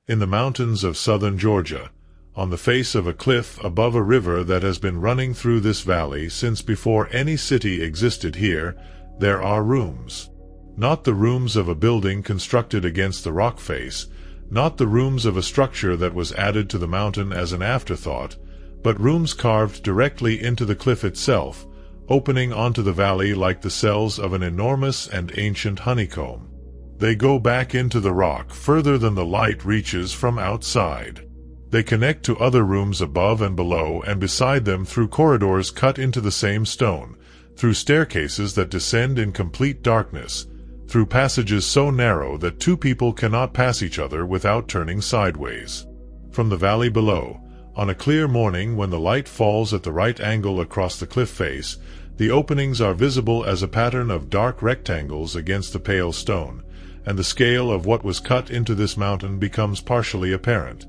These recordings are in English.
in the mountains of southern Georgia, on the face of a cliff above a river that has been running through this valley since before any city existed here, there are rooms. Not the rooms of a building constructed against the rock face, not the rooms of a structure that was added to the mountain as an afterthought, but rooms carved directly into the cliff itself, opening onto the valley like the cells of an enormous and ancient honeycomb. They go back into the rock further than the light reaches from outside. They connect to other rooms above and below and beside them through corridors cut into the same stone, through staircases that descend in complete darkness, through passages so narrow that two people cannot pass each other without turning sideways. From the valley below, on a clear morning when the light falls at the right angle across the cliff face, the openings are visible as a pattern of dark rectangles against the pale stone, and the scale of what was cut into this mountain becomes partially apparent.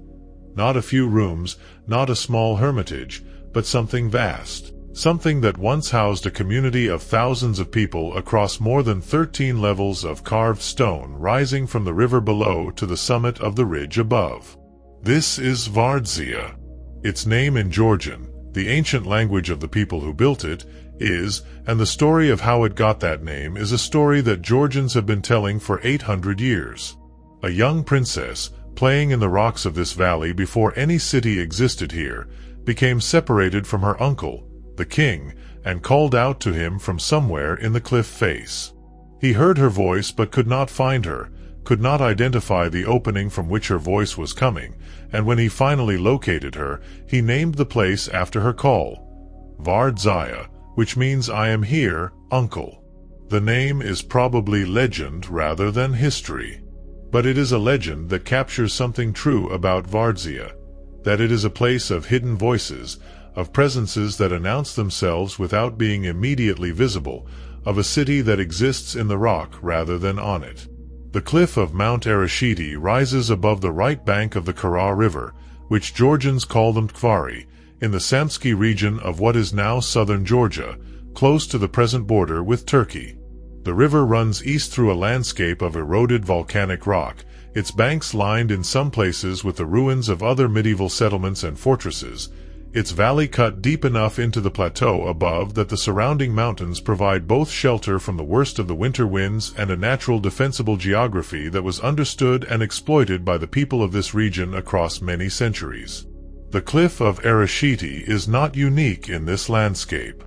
Not a few rooms, not a small hermitage, but something vast. Something that once housed a community of thousands of people across more than 13 levels of carved stone rising from the river below to the summit of the ridge above. This is Vardzia. Its name in Georgian, the ancient language of the people who built it, is, and the story of how it got that name is a story that Georgians have been telling for 800 years. A young princess, playing in the rocks of this valley before any city existed here, became separated from her uncle, the king, and called out to him from somewhere in the cliff face. He heard her voice but could not find her, could not identify the opening from which her voice was coming, and when he finally located her, he named the place after her call, Vardzia, which means "I am here, uncle." The name is probably legend rather than history. But it is a legend that captures something true about Vardzia, that it is a place of hidden voices, of presences that announce themselves without being immediately visible, of a city that exists in the rock rather than on it. The cliff of Mount Erusheti rises above the right bank of the Kura River, which Georgians call the Mtvari, in the Samtski region of what is now southern Georgia, close to the present border with Turkey. The river runs east through a landscape of eroded volcanic rock, its banks lined in some places with the ruins of other medieval settlements and fortresses, its valley cut deep enough into the plateau above that the surrounding mountains provide both shelter from the worst of the winter winds and a natural defensible geography that was understood and exploited by the people of this region across many centuries. The cliff of Erusheti is not unique in this landscape.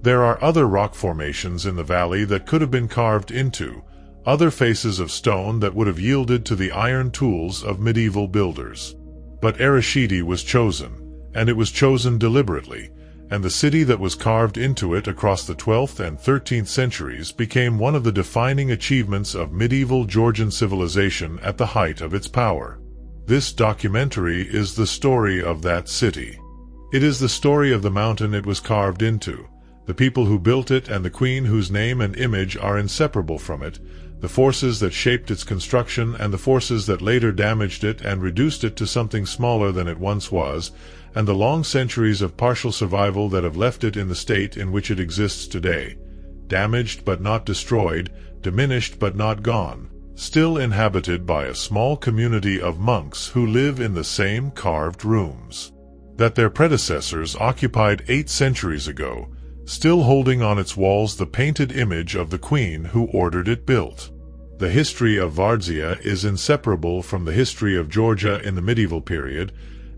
There are other rock formations in the valley that could have been carved into, other faces of stone that would have yielded to the iron tools of medieval builders. But Erusheti was chosen, and it was chosen deliberately, and the city that was carved into it across the 12th and 13th centuries became one of the defining achievements of medieval Georgian civilization at the height of its power. This documentary is the story of that city. It is the story of the mountain it was carved into, the people who built it and the queen whose name and image are inseparable from it, the forces that shaped its construction and the forces that later damaged it and reduced it to something smaller than it once was, and the long centuries of partial survival that have left it in the state in which it exists today, damaged but not destroyed, diminished but not gone, still inhabited by a small community of monks who live in the same carved rooms that their predecessors occupied 8 centuries ago, still holding on its walls the painted image of the queen who ordered it built. The history of Vardzia is inseparable from the history of Georgia in the medieval period,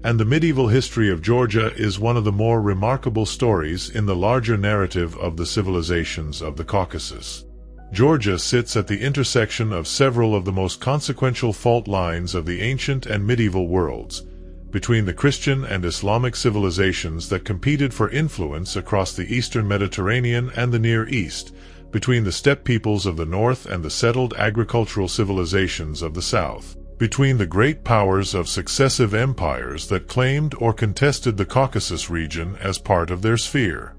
and the medieval history of Georgia is one of the more remarkable stories in the larger narrative of the civilizations of the Caucasus. Georgia sits at the intersection of several of the most consequential fault lines of the ancient and medieval worlds, between the Christian and Islamic civilizations that competed for influence across the eastern Mediterranean and the Near East, between the steppe peoples of the north and the settled agricultural civilizations of the south, between the great powers of successive empires that claimed or contested the Caucasus region as part of their sphere.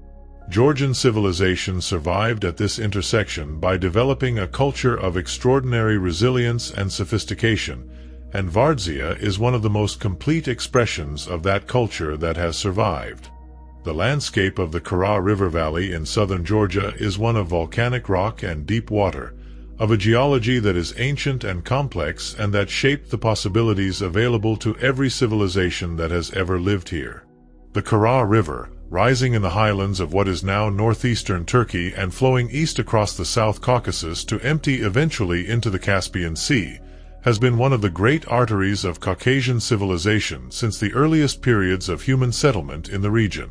Georgian civilization survived at this intersection by developing a culture of extraordinary resilience and sophistication, and Vardzia is one of the most complete expressions of that culture that has survived. The landscape of the Kura River Valley in southern Georgia is one of volcanic rock and deep water, of a geology that is ancient and complex and that shaped the possibilities available to every civilization that has ever lived here. The Kura River, rising in the highlands of what is now northeastern Turkey and flowing east across the South Caucasus to empty eventually into the Caspian Sea, has been one of the great arteries of Caucasian civilization since the earliest periods of human settlement in the region.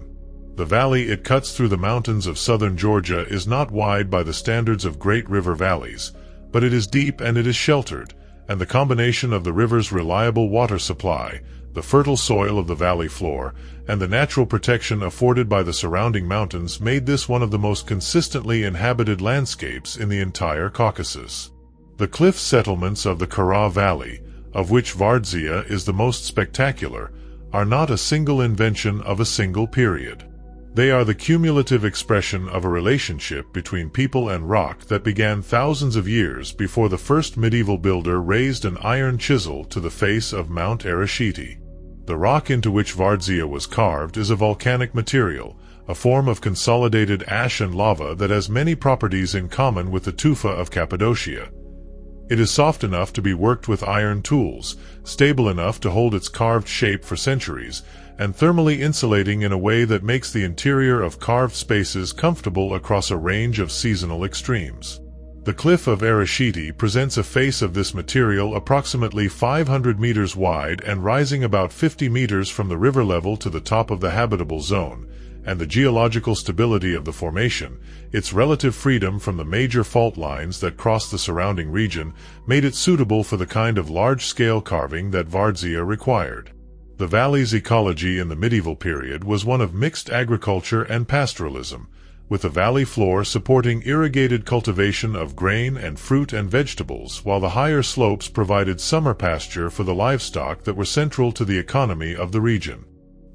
The valley it cuts through the mountains of southern Georgia is not wide by the standards of great river valleys, but it is deep and it is sheltered, and the combination of the river's reliable water supply, the fertile soil of the valley floor, and the natural protection afforded by the surrounding mountains made this one of the most consistently inhabited landscapes in the entire Caucasus. The cliff settlements of the Kura Valley, of which Vardzia is the most spectacular, are not a single invention of a single period. They are the cumulative expression of a relationship between people and rock that began thousands of years before the first medieval builder raised an iron chisel to the face of Mount Erusheti. The rock into which Vardzia was carved is a volcanic material, a form of consolidated ash and lava that has many properties in common with the tufa of Cappadocia. It is soft enough to be worked with iron tools, stable enough to hold its carved shape for centuries, and thermally insulating in a way that makes the interior of carved spaces comfortable across a range of seasonal extremes. The cliff of Erusheti presents a face of this material approximately 500 meters wide and rising about 50 meters from the river level to the top of the habitable zone, and the geological stability of the formation, its relative freedom from the major fault lines that cross the surrounding region, made it suitable for the kind of large-scale carving that Vardzia required. The valley's ecology in the medieval period was one of mixed agriculture and pastoralism, with the valley floor supporting irrigated cultivation of grain and fruit and vegetables, while the higher slopes provided summer pasture for the livestock that were central to the economy of the region.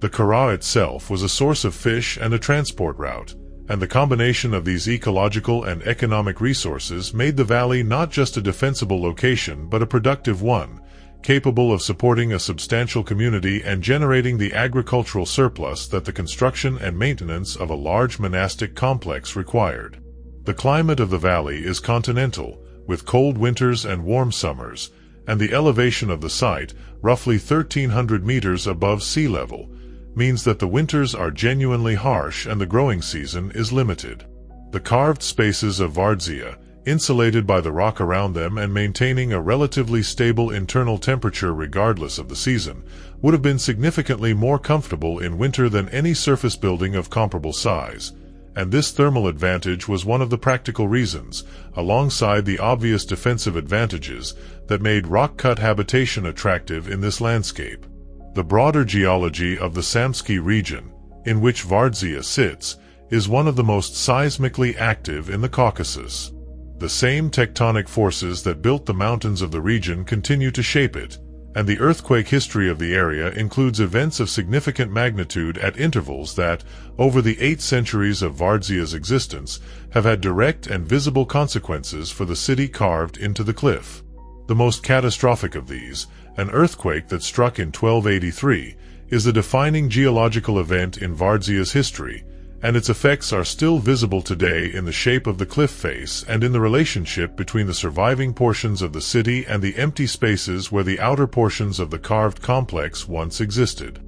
The Kura itself was a source of fish and a transport route, and the combination of these ecological and economic resources made the valley not just a defensible location but a productive one, capable of supporting a substantial community and generating the agricultural surplus that the construction and maintenance of a large monastic complex required. The climate of the valley is continental, with cold winters and warm summers, and the elevation of the site, roughly 1,300 meters above sea level, means that the winters are genuinely harsh and the growing season is limited. The carved spaces of Vardzia, insulated by the rock around them and maintaining a relatively stable internal temperature regardless of the season, would have been significantly more comfortable in winter than any surface building of comparable size, and this thermal advantage was one of the practical reasons, alongside the obvious defensive advantages, that made rock-cut habitation attractive in this landscape. The broader geology of the Samtsky region, in which Vardzia sits, is one of the most seismically active in the Caucasus. The same tectonic forces that built the mountains of the region continue to shape it, and the earthquake history of the area includes events of significant magnitude at intervals that, over the 8 centuries of Vardzia's existence, have had direct and visible consequences for the city carved into the cliff. The most catastrophic of these, an earthquake that struck in 1283, is the defining geological event in Vardzia's history, and its effects are still visible today in the shape of the cliff face and in the relationship between the surviving portions of the city and the empty spaces where the outer portions of the carved complex once existed.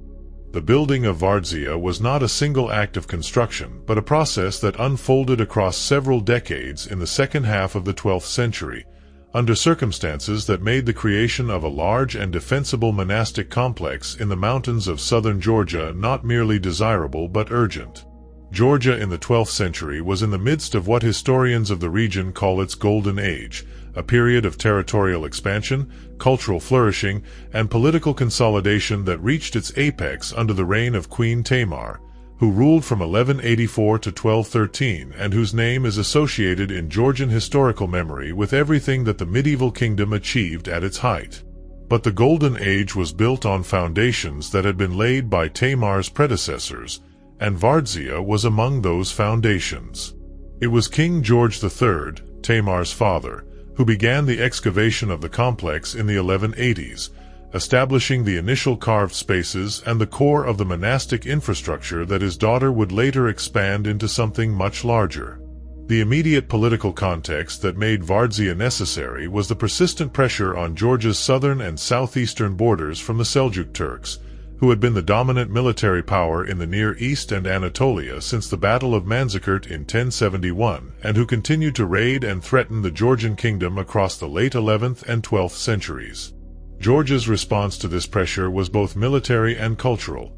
The building of Vardzia was not a single act of construction, but a process that unfolded across several decades in the second half of the 12th century, under circumstances that made the creation of a large and defensible monastic complex in the mountains of southern Georgia not merely desirable but urgent. Georgia in the 12th century was in the midst of what historians of the region call its Golden Age, a period of territorial expansion, cultural flourishing, and political consolidation that reached its apex under the reign of Queen Tamar, who ruled from 1184 to 1213 and whose name is associated in Georgian historical memory with everything that the medieval kingdom achieved at its height. But the Golden Age was built on foundations that had been laid by Tamar's predecessors, and Vardzia was among those foundations. It was King George III, Tamar's father, who began the excavation of the complex in the 1180s, establishing the initial carved spaces and the core of the monastic infrastructure that his daughter would later expand into something much larger. The immediate political context that made Vardzia necessary was the persistent pressure on Georgia's southern and southeastern borders from the Seljuk Turks, who had been the dominant military power in the Near East and Anatolia since the Battle of Manzikert in 1071, and who continued to raid and threaten the Georgian kingdom across the late 11th and 12th centuries. Georgia's response to this pressure was both military and cultural.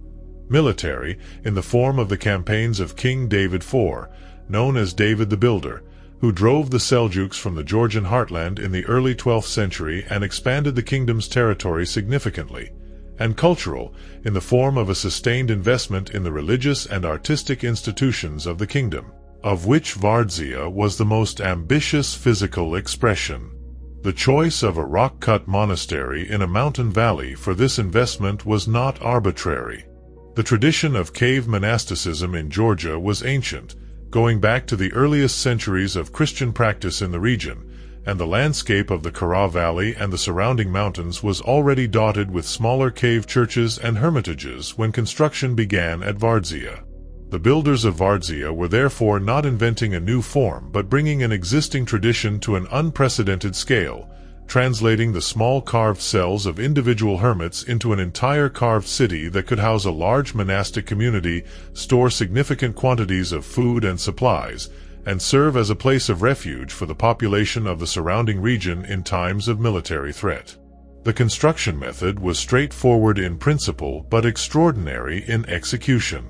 Military, in the form of the campaigns of King David IV, known as David the Builder, who drove the Seljuks from the Georgian heartland in the early 12th century and expanded the kingdom's territory significantly, and cultural, in the form of a sustained investment in the religious and artistic institutions of the kingdom, of which Vardzia was the most ambitious physical expression. The choice of a rock-cut monastery in a mountain valley for this investment was not arbitrary. The tradition of cave monasticism in Georgia was ancient, going back to the earliest centuries of Christian practice in the region, and the landscape of the Kura Valley and the surrounding mountains was already dotted with smaller cave churches and hermitages when construction began at Vardzia. The builders of Vardzia were therefore not inventing a new form but bringing an existing tradition to an unprecedented scale, translating the small carved cells of individual hermits into an entire carved city that could house a large monastic community, store significant quantities of food and supplies, and serve as a place of refuge for the population of the surrounding region in times of military threat. The construction method was straightforward in principle but extraordinary in execution.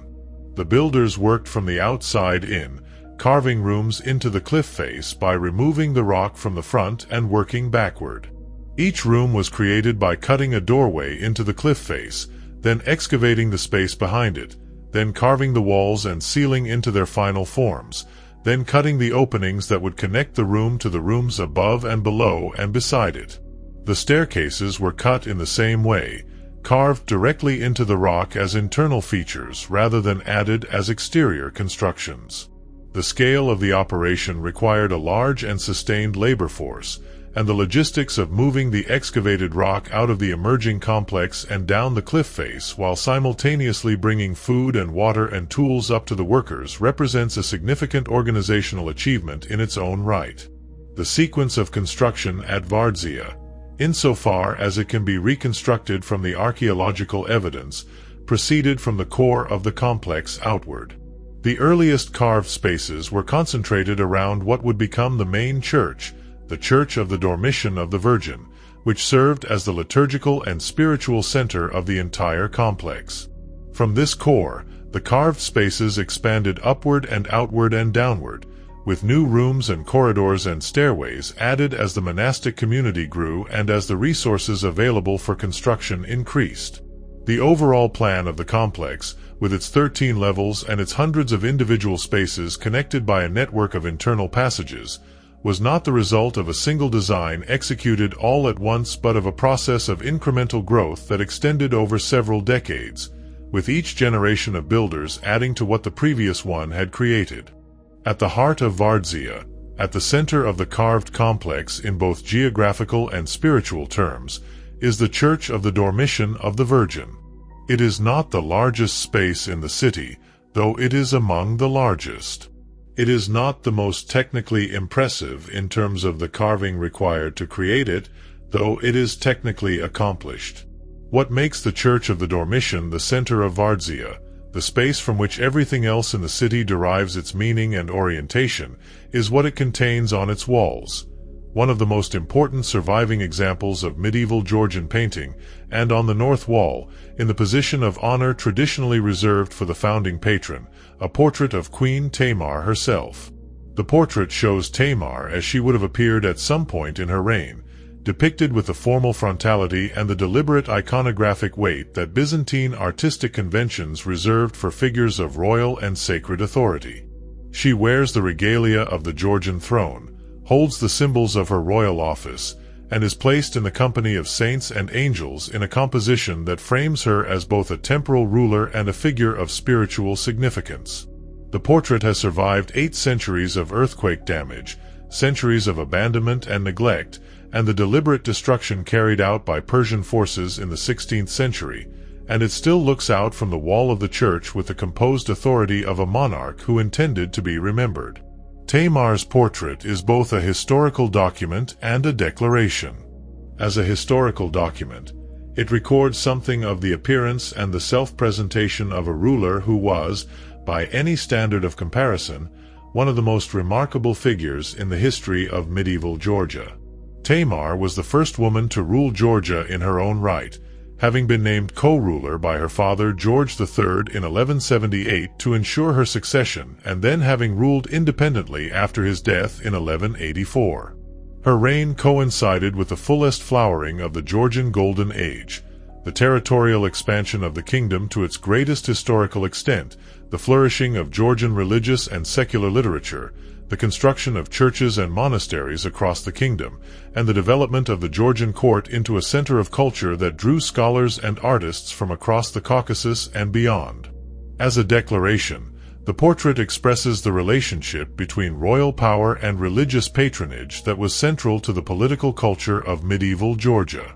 The builders worked from the outside in, carving rooms into the cliff face by removing the rock from the front and working backward. Each room was created by cutting a doorway into the cliff face, then excavating the space behind it, then carving the walls and ceiling into their final forms, then cutting the openings that would connect the room to the rooms above and below and beside it. The staircases were cut in the same way, carved directly into the rock as internal features rather than added as exterior constructions. The scale of the operation required a large and sustained labor force, and the logistics of moving the excavated rock out of the emerging complex and down the cliff face while simultaneously bringing food and water and tools up to the workers represents a significant organizational achievement in its own right. The sequence of construction at Vardzia, insofar as it can be reconstructed from the archaeological evidence, proceeded from the core of the complex outward. The earliest carved spaces were concentrated around what would become the main church, the Church of the Dormition of the Virgin, which served as the liturgical and spiritual center of the entire complex. From this core, the carved spaces expanded upward and outward and downward, with new rooms and corridors and stairways added as the monastic community grew and as the resources available for construction increased. The overall plan of the complex, with its 13 levels and its hundreds of individual spaces connected by a network of internal passages, was not the result of a single design executed all at once but of a process of incremental growth that extended over several decades, with each generation of builders adding to what the previous one had created. At the heart of Vardzia, at the center of the carved complex in both geographical and spiritual terms, is the Church of the Dormition of the Virgin. It is not the largest space in the city, though it is among the largest. It is not the most technically impressive in terms of the carving required to create it, though it is technically accomplished. What makes the Church of the Dormition the center of Vardzia, the space from which everything else in the city derives its meaning and orientation, is what it contains on its walls. One of the most important surviving examples of medieval Georgian painting, and on the north wall, in the position of honor traditionally reserved for the founding patron, a portrait of Queen Tamar herself. The portrait shows Tamar as she would have appeared at some point in her reign, depicted with the formal frontality and the deliberate iconographic weight that Byzantine artistic conventions reserved for figures of royal and sacred authority. She wears the regalia of the Georgian throne, holds the symbols of her royal office, and is placed in the company of saints and angels in a composition that frames her as both a temporal ruler and a figure of spiritual significance. The portrait has survived 8 centuries of earthquake damage, centuries of abandonment and neglect, and the deliberate destruction carried out by Persian forces in the 16th century, and it still looks out from the wall of the church with the composed authority of a monarch who intended to be remembered. Tamar's portrait is both a historical document and a declaration. As a historical document, it records something of the appearance and the self-presentation of a ruler who was, by any standard of comparison, one of the most remarkable figures in the history of medieval Georgia. Tamar was the first woman to rule Georgia in her own right, having been named co-ruler by her father George III in 1178 to ensure her succession, and then having ruled independently after his death in 1184. Her reign coincided with the fullest flowering of the Georgian Golden Age, the territorial expansion of the kingdom to its greatest historical extent, the flourishing of Georgian religious and secular literature, the construction of churches and monasteries across the kingdom, and the development of the Georgian court into a center of culture that drew scholars and artists from across the Caucasus and beyond. As a declaration, the portrait expresses the relationship between royal power and religious patronage that was central to the political culture of medieval Georgia.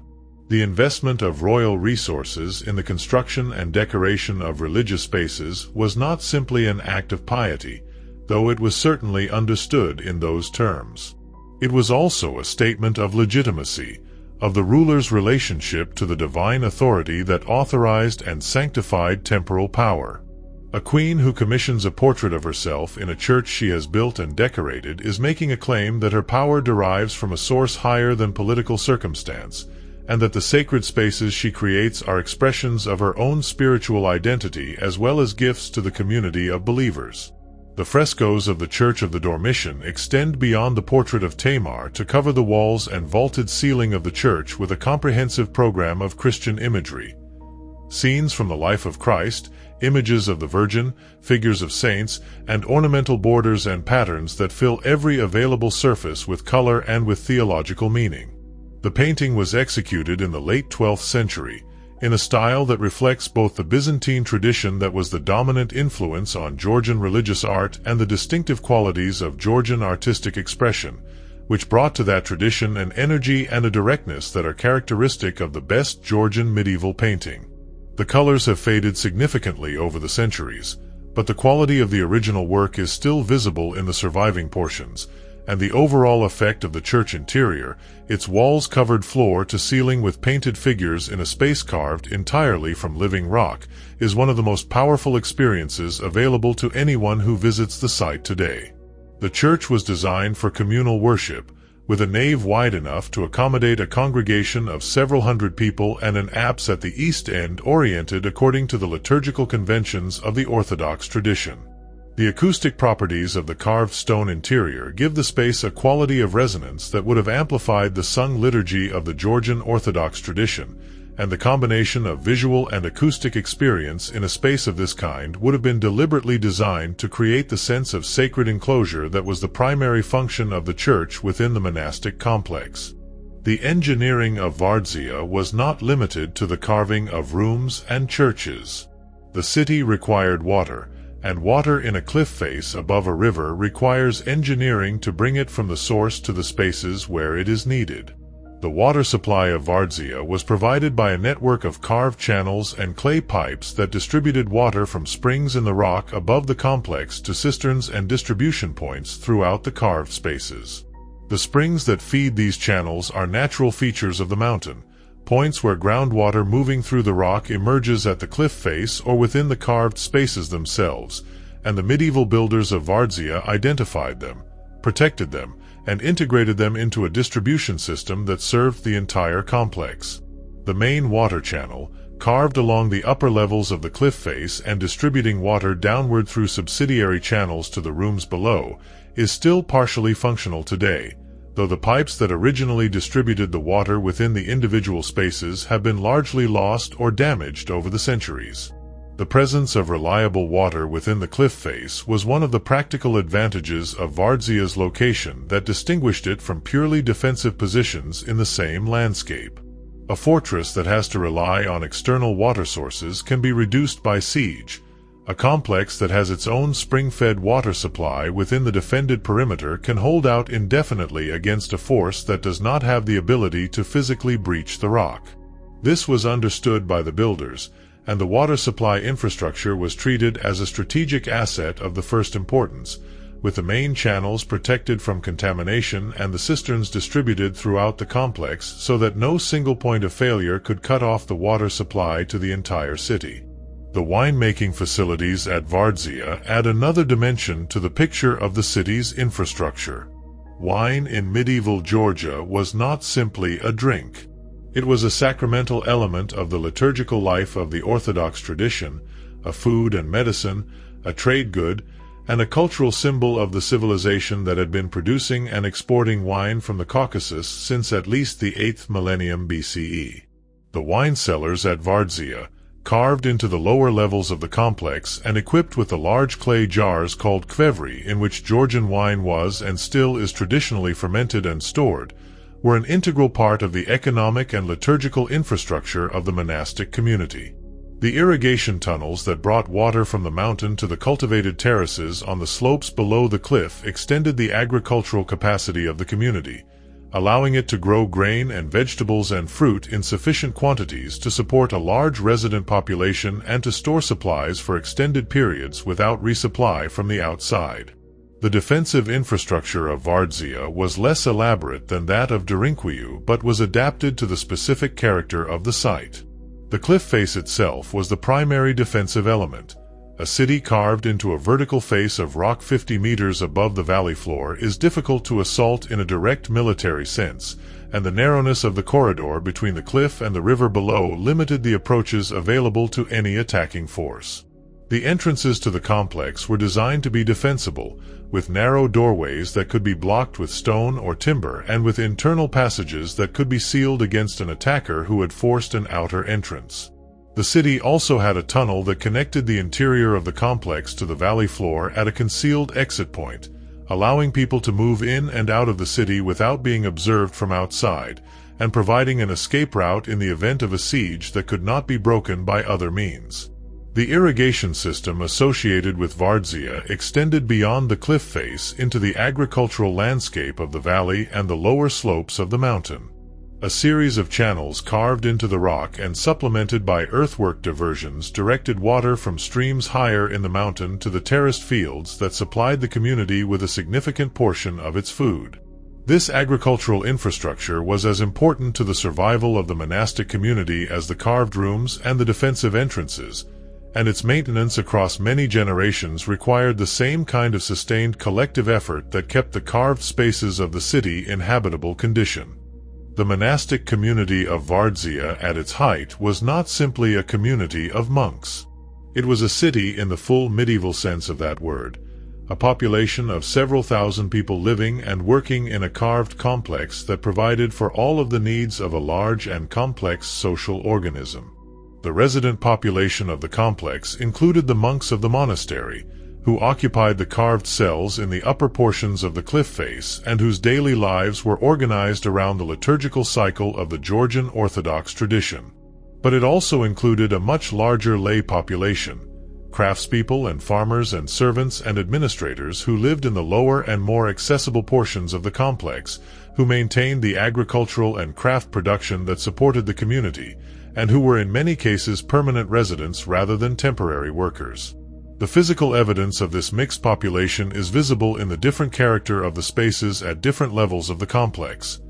The investment of royal resources in the construction and decoration of religious spaces was not simply an act of piety, though it was certainly understood in those terms. It was also a statement of legitimacy, of the ruler's relationship to the divine authority that authorized and sanctified temporal power. A queen who commissions a portrait of herself in a church she has built and decorated is making a claim that her power derives from a source higher than political circumstance, and that the sacred spaces she creates are expressions of her own spiritual identity as well as gifts to the community of believers. The frescoes of the Church of the Dormition extend beyond the portrait of Tamar to cover the walls and vaulted ceiling of the church with a comprehensive program of Christian imagery. Scenes from the life of Christ, images of the Virgin, figures of saints, and ornamental borders and patterns that fill every available surface with color and with theological meaning. The painting was executed in the late 12th century, in a style that reflects both the Byzantine tradition that was the dominant influence on Georgian religious art and the distinctive qualities of Georgian artistic expression, which brought to that tradition an energy and a directness that are characteristic of the best Georgian medieval painting. The colors have faded significantly over the centuries, but the quality of the original work is still visible in the surviving portions, and the overall effect of the church interior, its walls covered floor to ceiling with painted figures in a space carved entirely from living rock, is one of the most powerful experiences available to anyone who visits the site today. The church was designed for communal worship, with a nave wide enough to accommodate a congregation of several hundred people and an apse at the east end oriented according to the liturgical conventions of the Orthodox tradition. The acoustic properties of the carved stone interior give the space a quality of resonance that would have amplified the sung liturgy of the Georgian Orthodox tradition, and the combination of visual and acoustic experience in a space of this kind would have been deliberately designed to create the sense of sacred enclosure that was the primary function of the church within the monastic complex. The engineering of Vardzia was not limited to the carving of rooms and churches. The city required water, and water in a cliff face above a river requires engineering to bring it from the source to the spaces where it is needed. The water supply of Vardzia was provided by a network of carved channels and clay pipes that distributed water from springs in the rock above the complex to cisterns and distribution points throughout the carved spaces. The springs that feed these channels are natural features of the mountain, points where groundwater moving through the rock emerges at the cliff face or within the carved spaces themselves, and the medieval builders of Vardzia identified them, protected them, and integrated them into a distribution system that served the entire complex. The main water channel, carved along the upper levels of the cliff face and distributing water downward through subsidiary channels to the rooms below, is still partially functional today, though the pipes that originally distributed the water within the individual spaces have been largely lost or damaged over the centuries. The presence of reliable water within the cliff face was one of the practical advantages of Vardzia's location that distinguished it from purely defensive positions in the same landscape. A fortress that has to rely on external water sources can be reduced by siege. A complex that has its own spring-fed water supply within the defended perimeter can hold out indefinitely against a force that does not have the ability to physically breach the rock. This was understood by the builders, and the water supply infrastructure was treated as a strategic asset of the first importance, with the main channels protected from contamination and the cisterns distributed throughout the complex so that no single point of failure could cut off the water supply to the entire city. The winemaking facilities at Vardzia add another dimension to the picture of the city's infrastructure. Wine in medieval Georgia was not simply a drink. It was a sacramental element of the liturgical life of the Orthodox tradition, a food and medicine, a trade good, and a cultural symbol of the civilization that had been producing and exporting wine from the Caucasus since at least the 8th millennium BCE. The wine cellars at Vardzia, carved into the lower levels of the complex and equipped with the large clay jars called kvevri in which Georgian wine was and still is traditionally fermented and stored, were an integral part of the economic and liturgical infrastructure of the monastic community. The irrigation tunnels that brought water from the mountain to the cultivated terraces on the slopes below the cliff extended the agricultural capacity of the community, allowing it to grow grain and vegetables and fruit in sufficient quantities to support a large resident population and to store supplies for extended periods without resupply from the outside. The defensive infrastructure of Vardzia was less elaborate than that of Derinkuyu but was adapted to the specific character of the site. The cliff face itself was the primary defensive element. A city carved into a vertical face of rock 50 meters above the valley floor is difficult to assault in a direct military sense, and the narrowness of the corridor between the cliff and the river below limited the approaches available to any attacking force. The entrances to the complex were designed to be defensible, with narrow doorways that could be blocked with stone or timber and with internal passages that could be sealed against an attacker who had forced an outer entrance. The city also had a tunnel that connected the interior of the complex to the valley floor at a concealed exit point, allowing people to move in and out of the city without being observed from outside, and providing an escape route in the event of a siege that could not be broken by other means. The irrigation system associated with Vardzia extended beyond the cliff face into the agricultural landscape of the valley and the lower slopes of the mountain. A series of channels carved into the rock and supplemented by earthwork diversions directed water from streams higher in the mountain to the terraced fields that supplied the community with a significant portion of its food. This agricultural infrastructure was as important to the survival of the monastic community as the carved rooms and the defensive entrances, and its maintenance across many generations required the same kind of sustained collective effort that kept the carved spaces of the city in habitable condition. The monastic community of Vardzia at its height was not simply a community of monks. It was a city in the full medieval sense of that word, a population of several thousand people living and working in a carved complex that provided for all of the needs of a large and complex social organism. The resident population of the complex included the monks of the monastery, who occupied the carved cells in the upper portions of the cliff face and whose daily lives were organized around the liturgical cycle of the Georgian Orthodox tradition. But it also included a much larger lay population, craftspeople and farmers and servants and administrators who lived in the lower and more accessible portions of the complex, who maintained the agricultural and craft production that supported the community, and who were in many cases permanent residents rather than temporary workers. The physical evidence of this mixed population is visible in the different character of the spaces at different levels of the complex.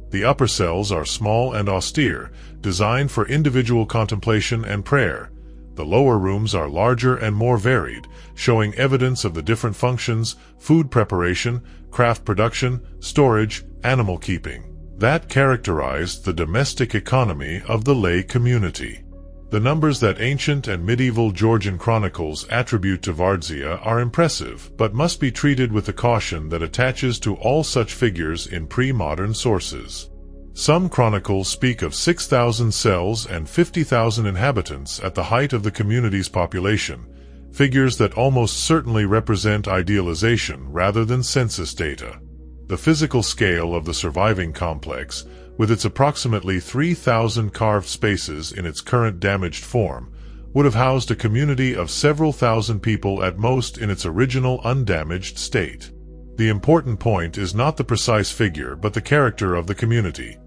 The upper cells are small and austere, designed for individual contemplation and prayer. The lower rooms are larger and more varied, showing evidence of the different functions, food preparation, craft production, storage, animal keeping, that characterized the domestic economy of the lay community. The numbers that ancient and medieval Georgian chronicles attribute to Vardzia are impressive, but must be treated with the caution that attaches to all such figures in pre-modern sources. Some chronicles speak of 6,000 cells and 50,000 inhabitants at the height of the community's population, figures that almost certainly represent idealization rather than census data. The physical scale of the surviving complex, with its approximately 3,000 carved spaces in its current damaged form, would have housed a community of several thousand people at most in its original undamaged state. The important point is not the precise figure but the character of the community.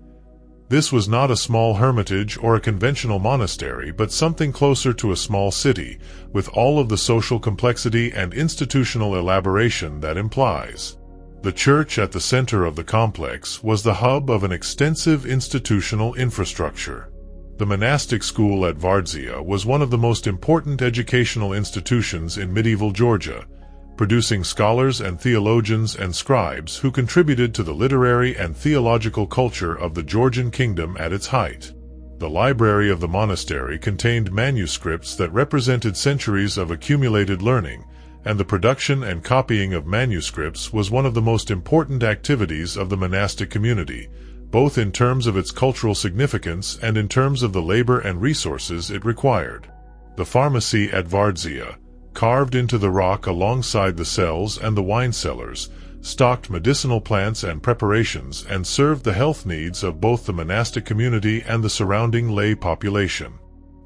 This was not a small hermitage or a conventional monastery, but something closer to a small city, with all of the social complexity and institutional elaboration that implies. The church at the center of the complex was the hub of an extensive institutional infrastructure. The monastic school at Vardzia was one of the most important educational institutions in medieval Georgia, producing scholars and theologians and scribes who contributed to the literary and theological culture of the Georgian kingdom at its height. The library of the monastery contained manuscripts that represented centuries of accumulated learning, and the production and copying of manuscripts was one of the most important activities of the monastic community, both in terms of its cultural significance and in terms of the labor and resources it required. The pharmacy at Vardzia, carved into the rock alongside the cells and the wine cellars, stocked medicinal plants and preparations and served the health needs of both the monastic community and the surrounding lay population.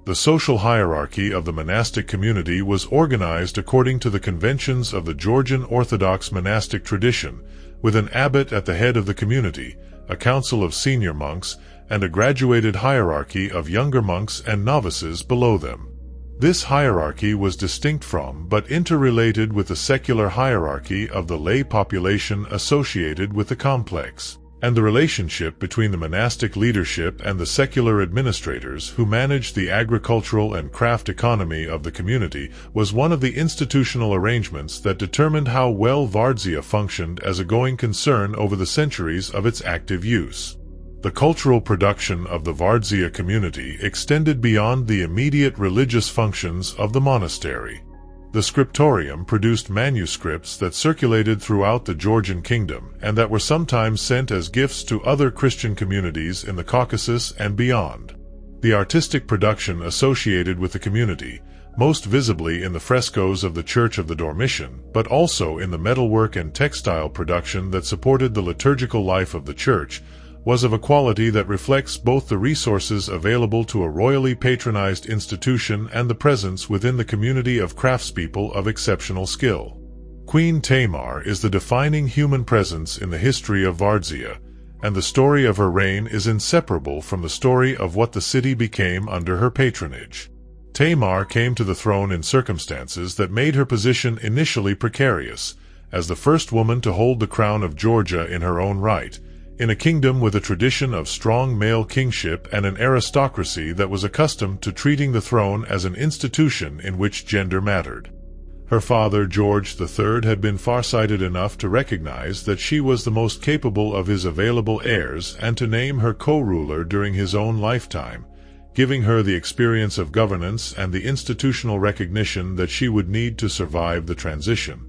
The social hierarchy of the monastic community was organized according to the conventions of the Georgian Orthodox monastic tradition, with an abbot at the head of the community, a council of senior monks, and a graduated hierarchy of younger monks and novices below them. This hierarchy was distinct from but interrelated with the secular hierarchy of the lay population associated with the complex, and the relationship between the monastic leadership and the secular administrators who managed the agricultural and craft economy of the community was one of the institutional arrangements that determined how well Vardzia functioned as a going concern over the centuries of its active use. The cultural production of the Vardzia community extended beyond the immediate religious functions of the monastery. The scriptorium produced manuscripts that circulated throughout the Georgian kingdom and that were sometimes sent as gifts to other Christian communities in the Caucasus and beyond. The artistic production associated with the community, most visibly in the frescoes of the Church of the Dormition, but also in the metalwork and textile production that supported the liturgical life of the church, was of a quality that reflects both the resources available to a royally patronized institution and the presence within the community of craftspeople of exceptional skill. Queen Tamar is the defining human presence in the history of Vardzia, and the story of her reign is inseparable from the story of what the city became under her patronage. Tamar came to the throne in circumstances that made her position initially precarious, as the first woman to hold the crown of Georgia in her own right, in a kingdom with a tradition of strong male kingship and an aristocracy that was accustomed to treating the throne as an institution in which gender mattered. Her father, George III, had been farsighted enough to recognize that she was the most capable of his available heirs and to name her co-ruler during his own lifetime, giving her the experience of governance and the institutional recognition that she would need to survive the transition.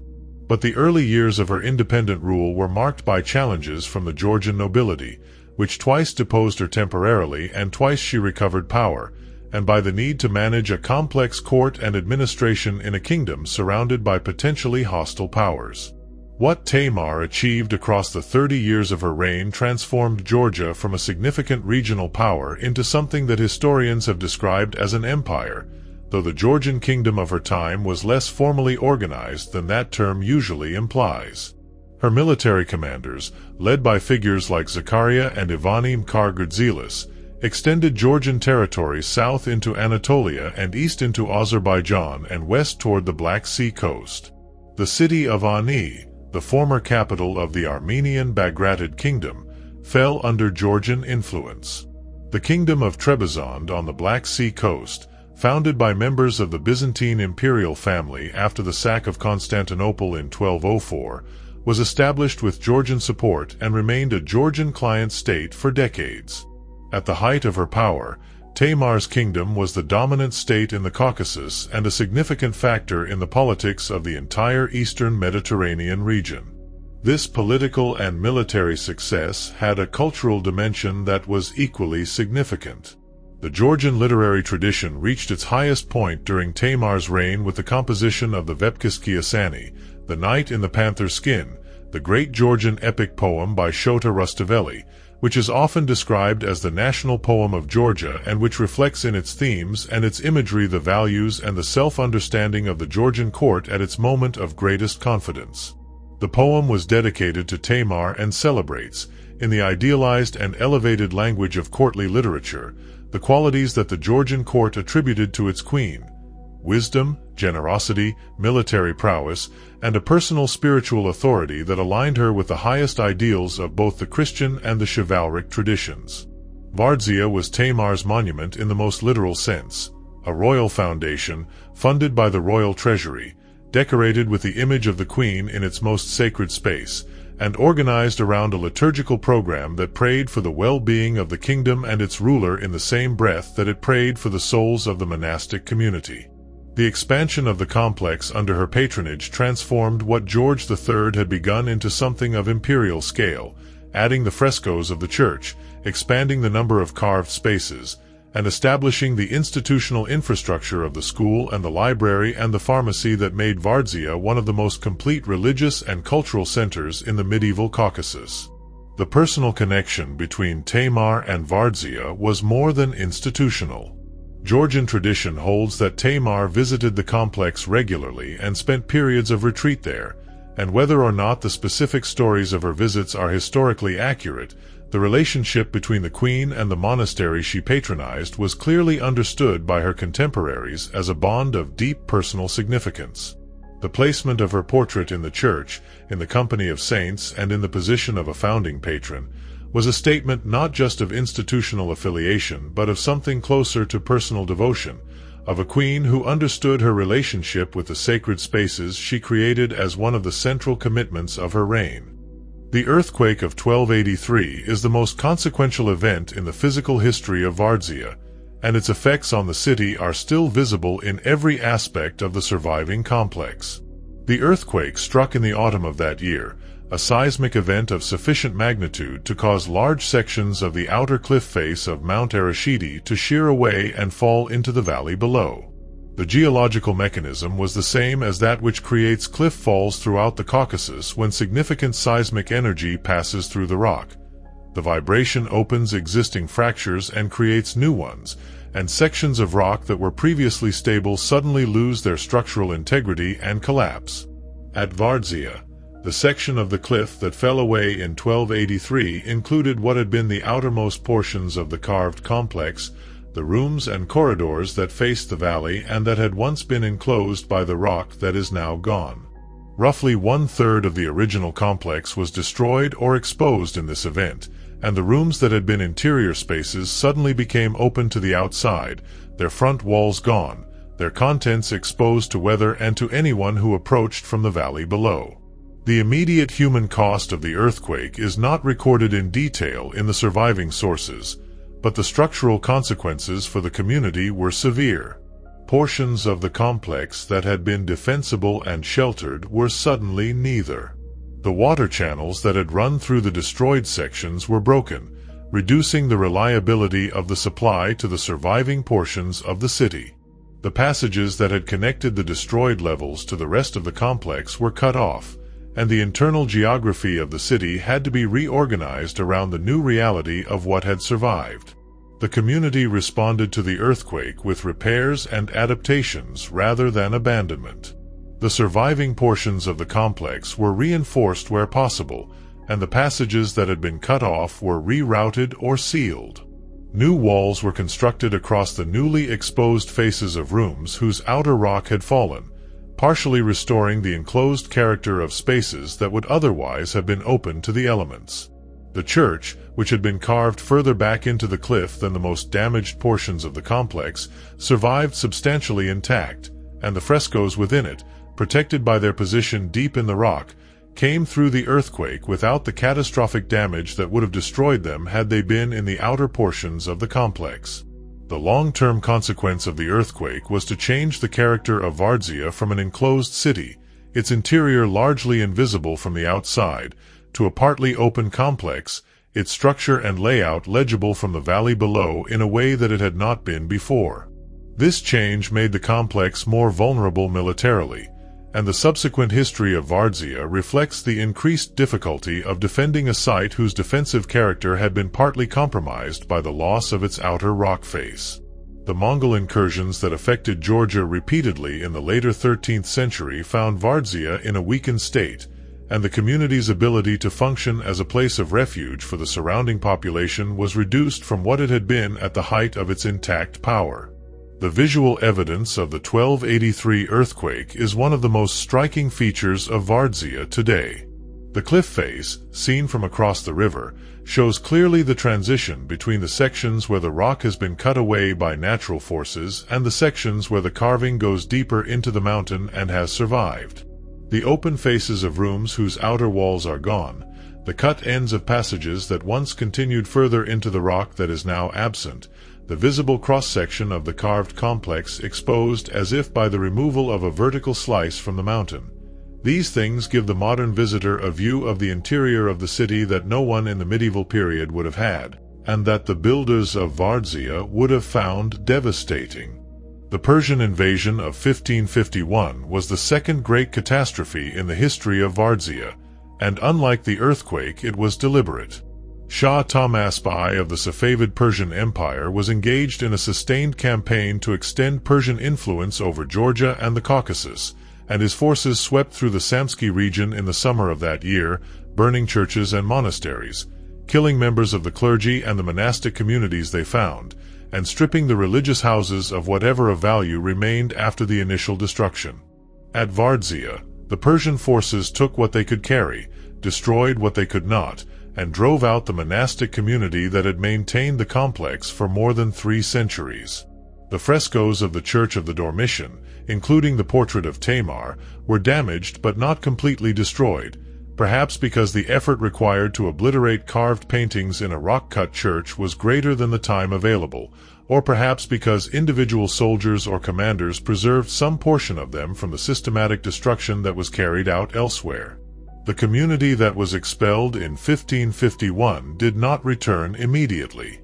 But the early years of her independent rule were marked by challenges from the Georgian nobility, which twice deposed her temporarily and twice she recovered power, and by the need to manage a complex court and administration in a kingdom surrounded by potentially hostile powers. What Tamar achieved across the 30 years of her reign transformed Georgia from a significant regional power into something that historians have described as an empire, though the Georgian kingdom of her time was less formally organized than that term usually implies. Her military commanders, led by figures like Zakaria and Ivanim Kar-Gurdzelis, extended Georgian territory south into Anatolia and east into Azerbaijan and west toward the Black Sea coast. The city of Ani, the former capital of the Armenian Bagratid Kingdom, fell under Georgian influence. The kingdom of Trebizond on the Black Sea coast, founded by members of the Byzantine imperial family after the sack of Constantinople in 1204, was established with Georgian support and remained a Georgian client state for decades. At the height of her power, Tamar's kingdom was the dominant state in the Caucasus and a significant factor in the politics of the entire eastern Mediterranean region. This political and military success had a cultural dimension that was equally significant. The Georgian literary tradition reached its highest point during Tamar's reign with the composition of the Vepkiski Asani, The Knight in the Panther Skin, the great Georgian epic poem by Shota Rustaveli, which is often described as the national poem of Georgia and which reflects in its themes and its imagery the values and the self-understanding of the Georgian court at its moment of greatest confidence. The poem was dedicated to Tamar and celebrates, in the idealized and elevated language of courtly literature, the qualities that the Georgian court attributed to its queen: wisdom, generosity, military prowess, and a personal spiritual authority that aligned her with the highest ideals of both the Christian and the chivalric traditions. Vardzia was Tamar's monument in the most literal sense, a royal foundation funded by the royal treasury, decorated with the image of the queen in its most sacred space, and organized around a liturgical program that prayed for the well-being of the kingdom and its ruler in the same breath that it prayed for the souls of the monastic community. The expansion of the complex under her patronage transformed what George III had begun into something of imperial scale, adding the frescoes of the church, expanding the number of carved spaces, and establishing the institutional infrastructure of the school and the library and the pharmacy that made Vardzia one of the most complete religious and cultural centers in the medieval Caucasus. The personal connection between Tamar and Vardzia was more than institutional. Georgian tradition holds that Tamar visited the complex regularly and spent periods of retreat there, and whether or not the specific stories of her visits are historically accurate, the relationship between the queen and the monastery she patronized was clearly understood by her contemporaries as a bond of deep personal significance. The placement of her portrait in the church, in the company of saints and in the position of a founding patron, was a statement not just of institutional affiliation but of something closer to personal devotion, of a queen who understood her relationship with the sacred spaces she created as one of the central commitments of her reign. The earthquake of 1283 is the most consequential event in the physical history of Vardzia, and its effects on the city are still visible in every aspect of the surviving complex. The earthquake struck in the autumn of that year, a seismic event of sufficient magnitude to cause large sections of the outer cliff face of Mount Erusheti to shear away and fall into the valley below. The geological mechanism was the same as that which creates cliff falls throughout the Caucasus when significant seismic energy passes through the rock. The vibration opens existing fractures and creates new ones, and sections of rock that were previously stable suddenly lose their structural integrity and collapse. At Vardzia, the section of the cliff that fell away in 1283 included what had been the outermost portions of the carved complex, the rooms and corridors that faced the valley and that had once been enclosed by the rock that is now gone. Roughly 1/3 of the original complex was destroyed or exposed in this event, and the rooms that had been interior spaces suddenly became open to the outside, their front walls gone, their contents exposed to weather and to anyone who approached from the valley below. The immediate human cost of the earthquake is not recorded in detail in the surviving sources, but the structural consequences for the community were severe. Portions of the complex that had been defensible and sheltered were suddenly neither. The water channels that had run through the destroyed sections were broken, reducing the reliability of the supply to the surviving portions of the city. The passages that had connected the destroyed levels to the rest of the complex were cut off, and the internal geography of the city had to be reorganized around the new reality of what had survived. The community responded to the earthquake with repairs and adaptations rather than abandonment. The surviving portions of the complex were reinforced where possible, and the passages that had been cut off were rerouted or sealed. New walls were constructed across the newly exposed faces of rooms whose outer rock had fallen, partially restoring the enclosed character of spaces that would otherwise have been open to the elements. The church, which had been carved further back into the cliff than the most damaged portions of the complex, survived substantially intact, and the frescoes within it, protected by their position deep in the rock, came through the earthquake without the catastrophic damage that would have destroyed them had they been in the outer portions of the complex. The long-term consequence of the earthquake was to change the character of Vardzia from an enclosed city, its interior largely invisible from the outside, to a partly open complex, its structure and layout legible from the valley below in a way that it had not been before. This change made the complex more vulnerable militarily, and the subsequent history of Vardzia reflects the increased difficulty of defending a site whose defensive character had been partly compromised by the loss of its outer rock face. The Mongol incursions that affected Georgia repeatedly in the later 13th century found Vardzia in a weakened state, and the community's ability to function as a place of refuge for the surrounding population was reduced from what it had been at the height of its intact power. The visual evidence of the 1283 earthquake is one of the most striking features of Vardzia today. The cliff face, seen from across the river, shows clearly the transition between the sections where the rock has been cut away by natural forces and the sections where the carving goes deeper into the mountain and has survived. The open faces of rooms whose outer walls are gone, the cut ends of passages that once continued further into the rock that is now absent, the visible cross-section of the carved complex exposed as if by the removal of a vertical slice from the mountain. These things give the modern visitor a view of the interior of the city that no one in the medieval period would have had, and that the builders of Vardzia would have found devastating. The Persian invasion of 1551 was the second great catastrophe in the history of Vardzia, and unlike the earthquake, it was deliberate. Shah Tahmasp of the Safavid Persian Empire was engaged in a sustained campaign to extend Persian influence over Georgia and the Caucasus, and his forces swept through the Samski region in the summer of that year, burning churches and monasteries, killing members of the clergy and the monastic communities they found, and stripping the religious houses of whatever of value remained after the initial destruction. At Vardzia, the Persian forces took what they could carry, destroyed what they could not, and drove out the monastic community that had maintained the complex for more than 3 centuries. The frescoes of the Church of the Dormition, including the portrait of Tamar, were damaged but not completely destroyed, perhaps because the effort required to obliterate carved paintings in a rock-cut church was greater than the time available, or perhaps because individual soldiers or commanders preserved some portion of them from the systematic destruction that was carried out elsewhere. The community that was expelled in 1551 did not return immediately.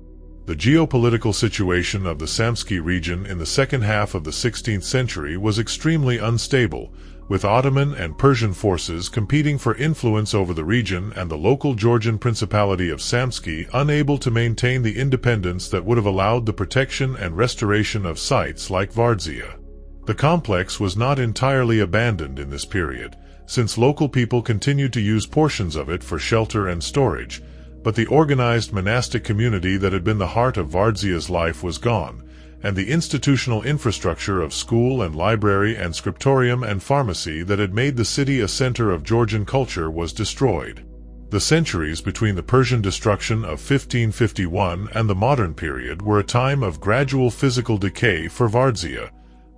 The geopolitical situation of the Samski region in the second half of the 16th century was extremely unstable, with Ottoman and Persian forces competing for influence over the region and the local Georgian Principality of Samski unable to maintain the independence that would have allowed the protection and restoration of sites like Vardzia. The complex was not entirely abandoned in this period, since local people continued to use portions of it for shelter and storage, but the organized monastic community that had been the heart of Vardzia's life was gone, and the institutional infrastructure of school and library and scriptorium and pharmacy that had made the city a center of Georgian culture was destroyed. The centuries between the Persian destruction of 1551 and the modern period were a time of gradual physical decay for Vardzia,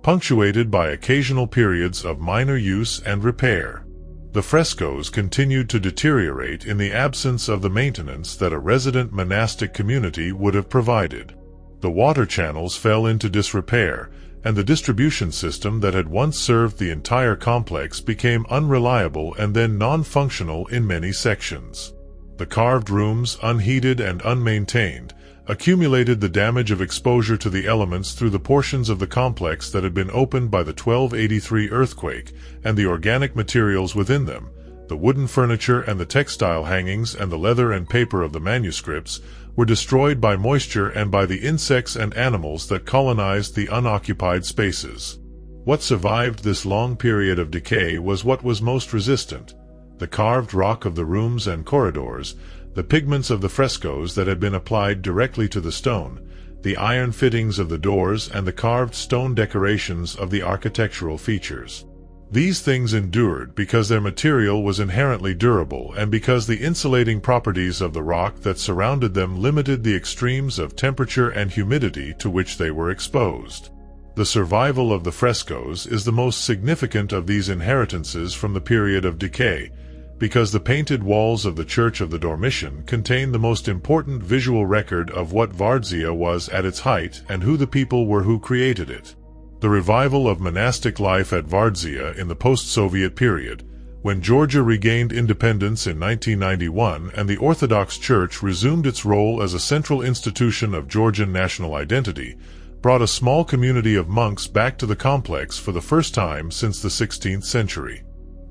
punctuated by occasional periods of minor use and repair. The frescoes continued to deteriorate in the absence of the maintenance that a resident monastic community would have provided. The water channels fell into disrepair, and the distribution system that had once served the entire complex became unreliable and then non-functional in many sections. The carved rooms, unheated and unmaintained, accumulated the damage of exposure to the elements through the portions of the complex that had been opened by the 1283 earthquake, and the organic materials within them, the wooden furniture and the textile hangings and the leather and paper of the manuscripts, were destroyed by moisture and by the insects and animals that colonized the unoccupied spaces. What survived this long period of decay was what was most resistant: the carved rock of the rooms and corridors, the pigments of the frescoes that had been applied directly to the stone, the iron fittings of the doors and the carved stone decorations of the architectural features. These things endured because their material was inherently durable and because the insulating properties of the rock that surrounded them limited the extremes of temperature and humidity to which they were exposed. The survival of the frescoes is the most significant of these inheritances from the period of decay, because the painted walls of the Church of the Dormition contain the most important visual record of what Vardzia was at its height and who the people were who created it. The revival of monastic life at Vardzia in the post-Soviet period, when Georgia regained independence in 1991 and the Orthodox Church resumed its role as a central institution of Georgian national identity, brought a small community of monks back to the complex for the first time since the 16th century.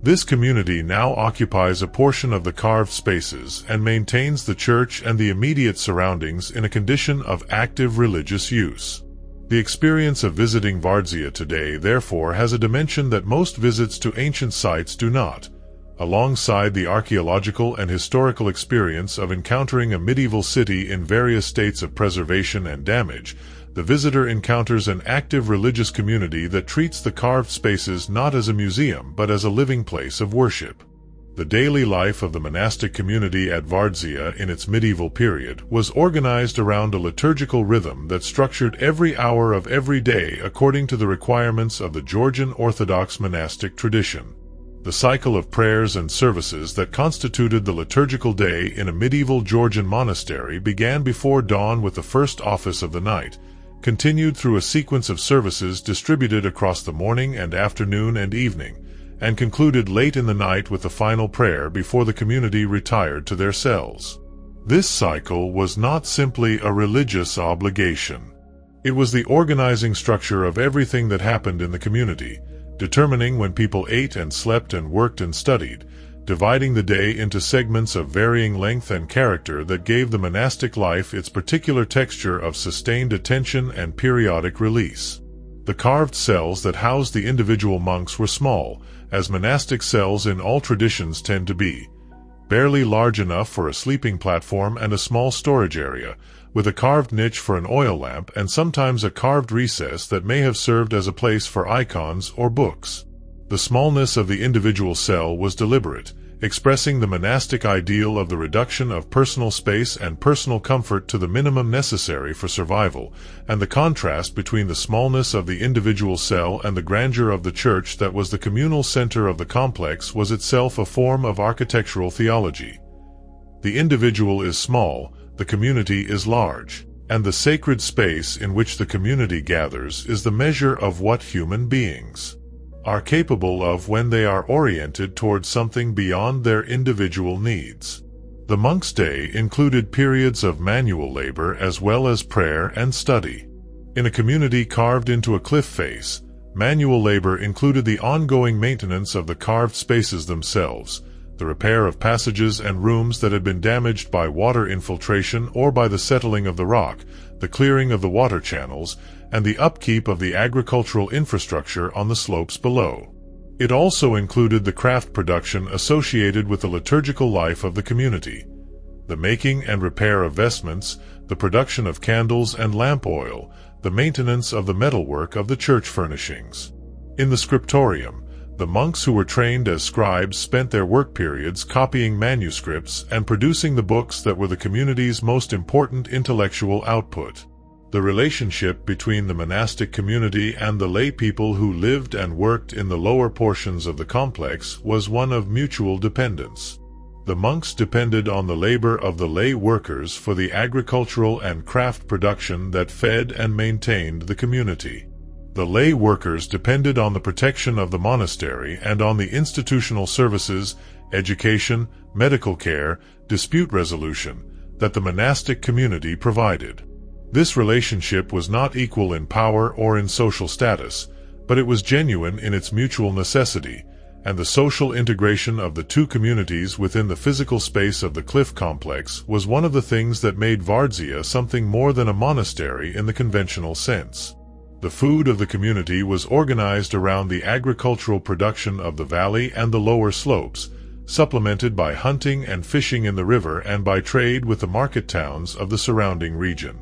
This community now occupies a portion of the carved spaces and maintains the church and the immediate surroundings in a condition of active religious use. The experience of visiting Vardzia today therefore has a dimension that most visits to ancient sites do not. Alongside the archaeological and historical experience of encountering a medieval city in various states of preservation and damage, the visitor encounters an active religious community that treats the carved spaces not as a museum but as a living place of worship. The daily life of the monastic community at Vardzia in its medieval period was organized around a liturgical rhythm that structured every hour of every day according to the requirements of the Georgian Orthodox monastic tradition. The cycle of prayers and services that constituted the liturgical day in a medieval Georgian monastery began before dawn with the first office of the night, continued through a sequence of services distributed across the morning and afternoon and evening, and concluded late in the night with the final prayer before the community retired to their cells. This cycle was not simply a religious obligation. It was the organizing structure of everything that happened in the community, determining when people ate and slept and worked and studied, dividing the day into segments of varying length and character that gave the monastic life its particular texture of sustained attention and periodic release. The carved cells that housed the individual monks were small, as monastic cells in all traditions tend to be, barely large enough for a sleeping platform and a small storage area, with a carved niche for an oil lamp and sometimes a carved recess that may have served as a place for icons or books. The smallness of the individual cell was deliberate, expressing the monastic ideal of the reduction of personal space and personal comfort to the minimum necessary for survival, and the contrast between the smallness of the individual cell and the grandeur of the church that was the communal center of the complex was itself a form of architectural theology. The individual is small, the community is large, and the sacred space in which the community gathers is the measure of what human beings are capable of when they are oriented towards something beyond their individual needs. The monk's day included periods of manual labor as well as prayer and study. In a community carved into a cliff face, manual labor included the ongoing maintenance of the carved spaces themselves, the repair of passages and rooms that had been damaged by water infiltration or by the settling of the rock, the clearing of the water channels, and the upkeep of the agricultural infrastructure on the slopes below. It also included the craft production associated with the liturgical life of the community, the making and repair of vestments, the production of candles and lamp oil, the maintenance of the metalwork of the church furnishings. In the scriptorium, the monks who were trained as scribes spent their work periods copying manuscripts and producing the books that were the community's most important intellectual output. The relationship between the monastic community and the lay people who lived and worked in the lower portions of the complex was one of mutual dependence. The monks depended on the labor of the lay workers for the agricultural and craft production that fed and maintained the community. The lay workers depended on the protection of the monastery and on the institutional services, education, medical care, dispute resolution, that the monastic community provided. This relationship was not equal in power or in social status, but it was genuine in its mutual necessity, and the social integration of the two communities within the physical space of the cliff complex was one of the things that made Vardzia something more than a monastery in the conventional sense. The food of the community was organized around the agricultural production of the valley and the lower slopes, supplemented by hunting and fishing in the river and by trade with the market towns of the surrounding region.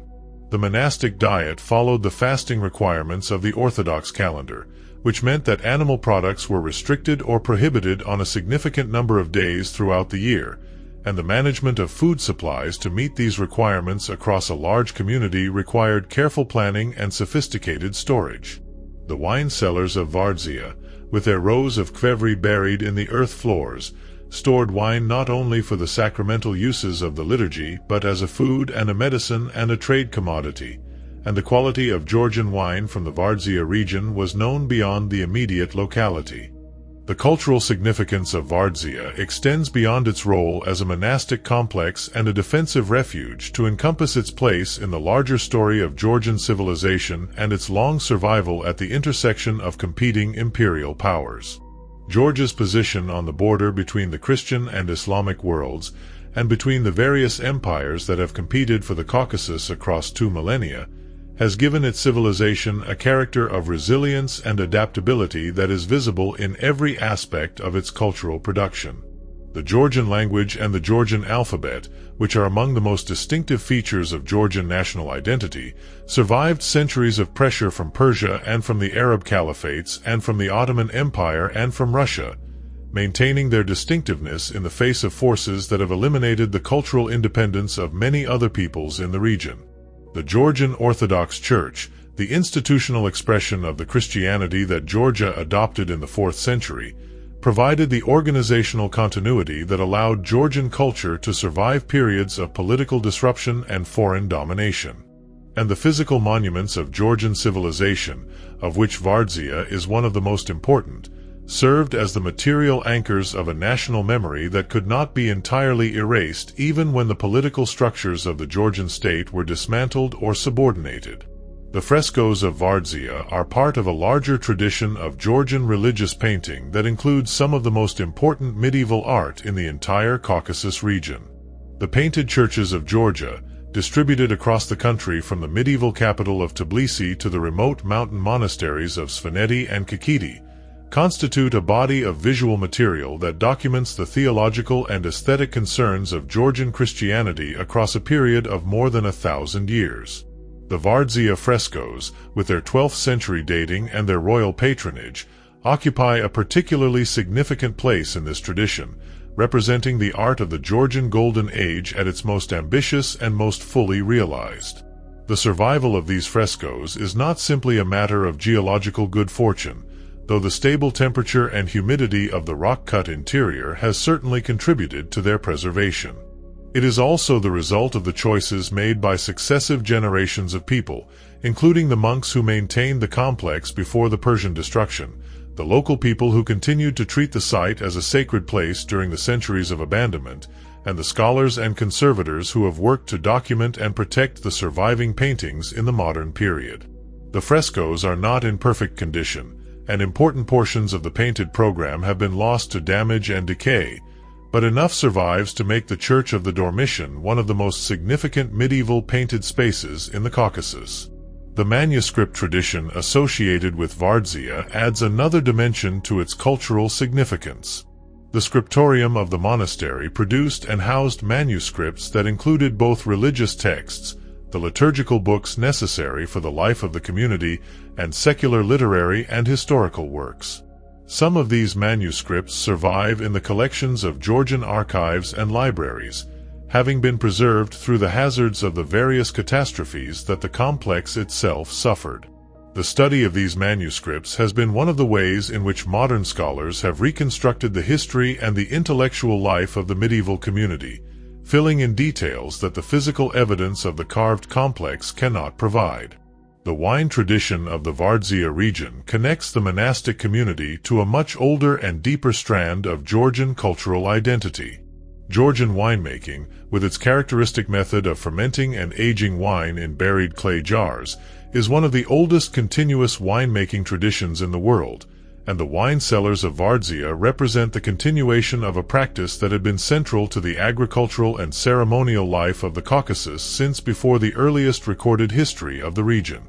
The monastic diet followed the fasting requirements of the Orthodox calendar, which meant that animal products were restricted or prohibited on a significant number of days throughout the year, and the management of food supplies to meet these requirements across a large community required careful planning and sophisticated storage. The wine cellars of Vardzia, with their rows of qvevri buried in the earth floors, stored wine not only for the sacramental uses of the liturgy but as a food and a medicine and a trade commodity, and the quality of Georgian wine from the Vardzia region was known beyond the immediate locality. The cultural significance of Vardzia extends beyond its role as a monastic complex and a defensive refuge to encompass its place in the larger story of Georgian civilization and its long survival at the intersection of competing imperial powers. Georgia's position on the border between the Christian and Islamic worlds, and between the various empires that have competed for the Caucasus across 2 millennia, has given its civilization a character of resilience and adaptability that is visible in every aspect of its cultural production. The Georgian language and the Georgian alphabet, which are among the most distinctive features of Georgian national identity, survived centuries of pressure from Persia and from the Arab caliphates and from the Ottoman Empire and from Russia, maintaining their distinctiveness in the face of forces that have eliminated the cultural independence of many other peoples in the region. The Georgian Orthodox Church, the institutional expression of the Christianity that Georgia adopted in the 4th century, provided the organizational continuity that allowed Georgian culture to survive periods of political disruption and foreign domination. And the physical monuments of Georgian civilization, of which Vardzia is one of the most important, served as the material anchors of a national memory that could not be entirely erased even when the political structures of the Georgian state were dismantled or subordinated. The frescoes of Vardzia are part of a larger tradition of Georgian religious painting that includes some of the most important medieval art in the entire Caucasus region. The painted churches of Georgia, distributed across the country from the medieval capital of Tbilisi to the remote mountain monasteries of Svaneti and Kakiti, constitute a body of visual material that documents the theological and aesthetic concerns of Georgian Christianity across a period of more than 1,000 years. The Vardzia frescoes, with their 12th century dating and their royal patronage, occupy a particularly significant place in this tradition, representing the art of the Georgian Golden Age at its most ambitious and most fully realized. The survival of these frescoes is not simply a matter of geological good fortune, though the stable temperature and humidity of the rock-cut interior has certainly contributed to their preservation. It is also the result of the choices made by successive generations of people, including the monks who maintained the complex before the Persian destruction, the local people who continued to treat the site as a sacred place during the centuries of abandonment, and the scholars and conservators who have worked to document and protect the surviving paintings in the modern period. The frescoes are not in perfect condition, and important portions of the painted program have been lost to damage and decay, but enough survives to make the Church of the Dormition one of the most significant medieval painted spaces in the Caucasus. The manuscript tradition associated with Vardzia adds another dimension to its cultural significance. The scriptorium of the monastery produced and housed manuscripts that included both religious texts, the liturgical books necessary for the life of the community, and secular literary and historical works. Some of these manuscripts survive in the collections of Georgian archives and libraries, having been preserved through the hazards of the various catastrophes that the complex itself suffered. The study of these manuscripts has been one of the ways in which modern scholars have reconstructed the history and the intellectual life of the medieval community, filling in details that the physical evidence of the carved complex cannot provide. The wine tradition of the Vardzia region connects the monastic community to a much older and deeper strand of Georgian cultural identity. Georgian winemaking, with its characteristic method of fermenting and aging wine in buried clay jars, is one of the oldest continuous winemaking traditions in the world, and the wine cellars of Vardzia represent the continuation of a practice that had been central to the agricultural and ceremonial life of the Caucasus since before the earliest recorded history of the region.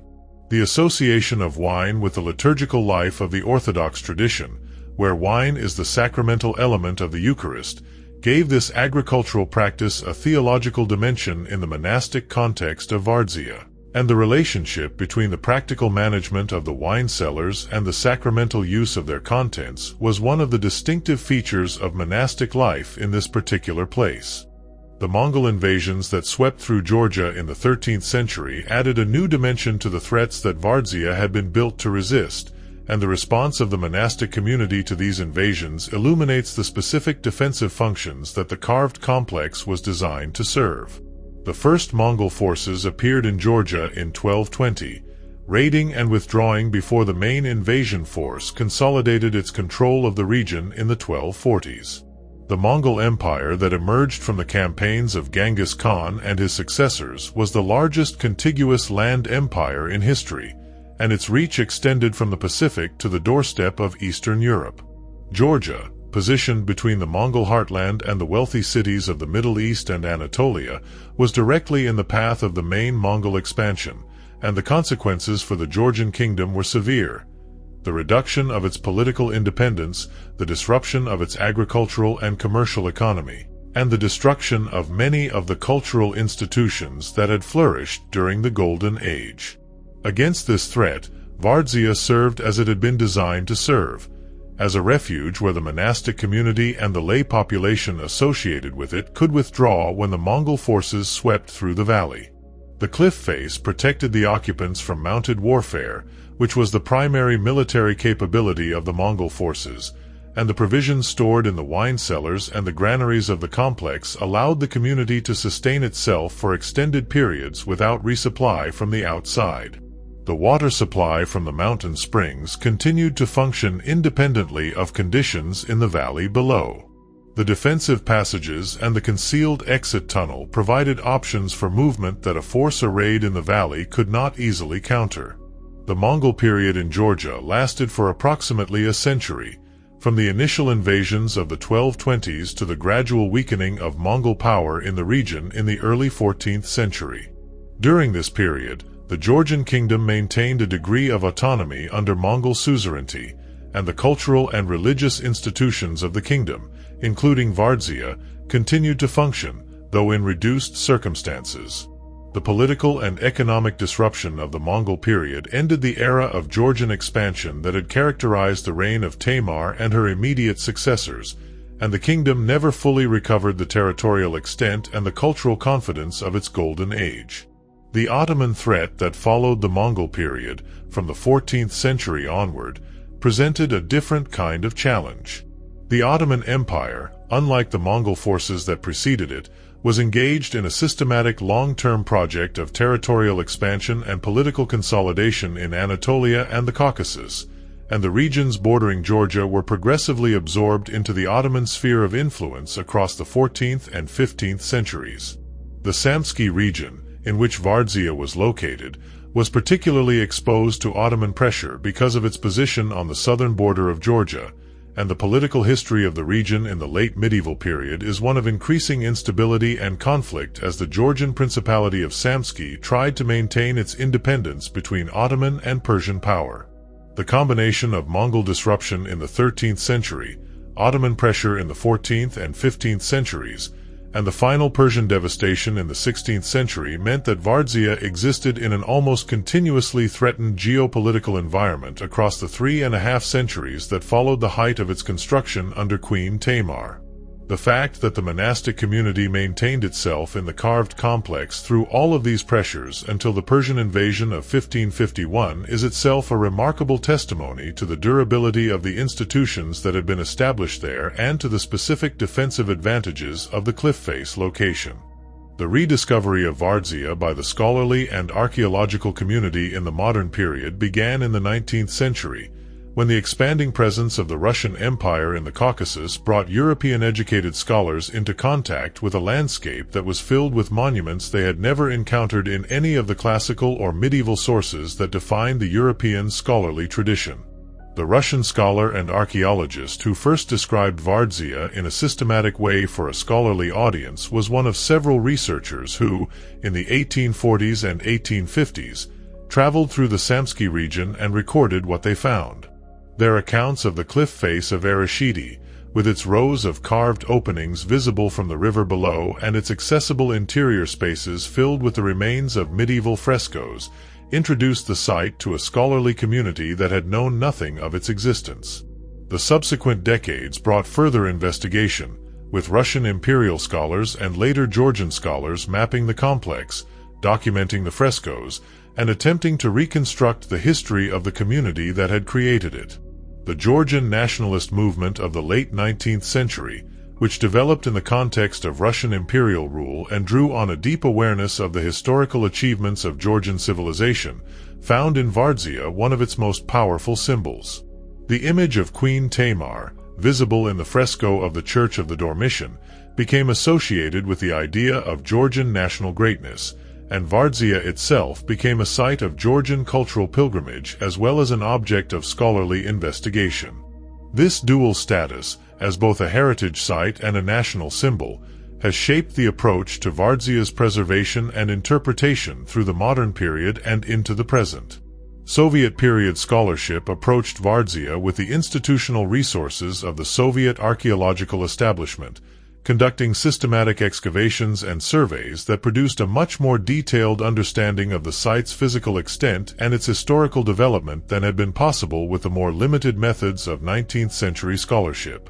The association of wine with the liturgical life of the Orthodox tradition, where wine is the sacramental element of the Eucharist, gave this agricultural practice a theological dimension in the monastic context of Vardzia. And the relationship between the practical management of the wine cellars and the sacramental use of their contents was one of the distinctive features of monastic life in this particular place. The Mongol invasions that swept through Georgia in the 13th century added a new dimension to the threats that Vardzia had been built to resist, and the response of the monastic community to these invasions illuminates the specific defensive functions that the carved complex was designed to serve. The first Mongol forces appeared in Georgia in 1220, raiding and withdrawing before the main invasion force consolidated its control of the region in the 1240s. The Mongol Empire that emerged from the campaigns of Genghis Khan and his successors was the largest contiguous land empire in history, and its reach extended from the Pacific to the doorstep of Eastern Europe. Georgia, positioned between the Mongol heartland and the wealthy cities of the Middle East and Anatolia, was directly in the path of the main Mongol expansion, and the consequences for the Georgian kingdom were severe. The reduction of its political independence, the disruption of its agricultural and commercial economy, and the destruction of many of the cultural institutions that had flourished during the Golden Age. Against this threat, Vardzia served as it had been designed to serve, as a refuge where the monastic community and the lay population associated with it could withdraw when the Mongol forces swept through the valley. The cliff face protected the occupants from mounted warfare, which was the primary military capability of the Mongol forces, and the provisions stored in the wine cellars and the granaries of the complex allowed the community to sustain itself for extended periods without resupply from the outside. The water supply from the mountain springs continued to function independently of conditions in the valley below. The defensive passages and the concealed exit tunnel provided options for movement that a force arrayed in the valley could not easily counter. The Mongol period in Georgia lasted for approximately a century, from the initial invasions of the 1220s to the gradual weakening of Mongol power in the region in the early 14th century. During this period, the Georgian kingdom maintained a degree of autonomy under Mongol suzerainty, and the cultural and religious institutions of the kingdom, including Vardzia, continued to function, though in reduced circumstances. The political and economic disruption of the Mongol period ended the era of Georgian expansion that had characterized the reign of Tamar and her immediate successors, and the kingdom never fully recovered the territorial extent and the cultural confidence of its golden age. The Ottoman threat that followed the Mongol period, from the 14th century onward, presented a different kind of challenge. The Ottoman Empire, unlike the Mongol forces that preceded it, was engaged in a systematic long-term project of territorial expansion and political consolidation in Anatolia and the Caucasus, and the regions bordering Georgia were progressively absorbed into the Ottoman sphere of influence across the 14th and 15th centuries. The Samtskhe region, in which Vardzia was located, was particularly exposed to Ottoman pressure because of its position on the southern border of Georgia, and the political history of the region in the late medieval period is one of increasing instability and conflict as the Georgian Principality of Samtskhe tried to maintain its independence between Ottoman and Persian power. The combination of Mongol disruption in the 13th century, Ottoman pressure in the 14th and 15th centuries, and the final Persian devastation in the 16th century meant that Vardzia existed in an almost continuously threatened geopolitical environment across the 3.5 centuries that followed the height of its construction under Queen Tamar. The fact that the monastic community maintained itself in the carved complex through all of these pressures until the Persian invasion of 1551 is itself a remarkable testimony to the durability of the institutions that had been established there and to the specific defensive advantages of the cliff face location. The rediscovery of Vardzia by the scholarly and archaeological community in the modern period began in the 19th century, when the expanding presence of the Russian Empire in the Caucasus brought European-educated scholars into contact with a landscape that was filled with monuments they had never encountered in any of the classical or medieval sources that defined the European scholarly tradition. The Russian scholar and archaeologist who first described Vardzia in a systematic way for a scholarly audience was one of several researchers who, in the 1840s and 1850s, traveled through the Samtskhe region and recorded what they found. Their accounts of the cliff face of Erusheti, with its rows of carved openings visible from the river below and its accessible interior spaces filled with the remains of medieval frescoes, introduced the site to a scholarly community that had known nothing of its existence. The subsequent decades brought further investigation, with Russian imperial scholars and later Georgian scholars mapping the complex, documenting the frescoes, and attempting to reconstruct the history of the community that had created it. The Georgian nationalist movement of the late 19th century, which developed in the context of Russian imperial rule and drew on a deep awareness of the historical achievements of Georgian civilization, found in Vardzia one of its most powerful symbols. The image of Queen Tamar, visible in the fresco of the Church of the Dormition, became associated with the idea of Georgian national greatness, and Vardzia itself became a site of Georgian cultural pilgrimage as well as an object of scholarly investigation. This dual status, as both a heritage site and a national symbol, has shaped the approach to Vardzia's preservation and interpretation through the modern period and into the present. Soviet period scholarship approached Vardzia with the institutional resources of the Soviet archaeological establishment, conducting systematic excavations and surveys that produced a much more detailed understanding of the site's physical extent and its historical development than had been possible with the more limited methods of 19th-century scholarship.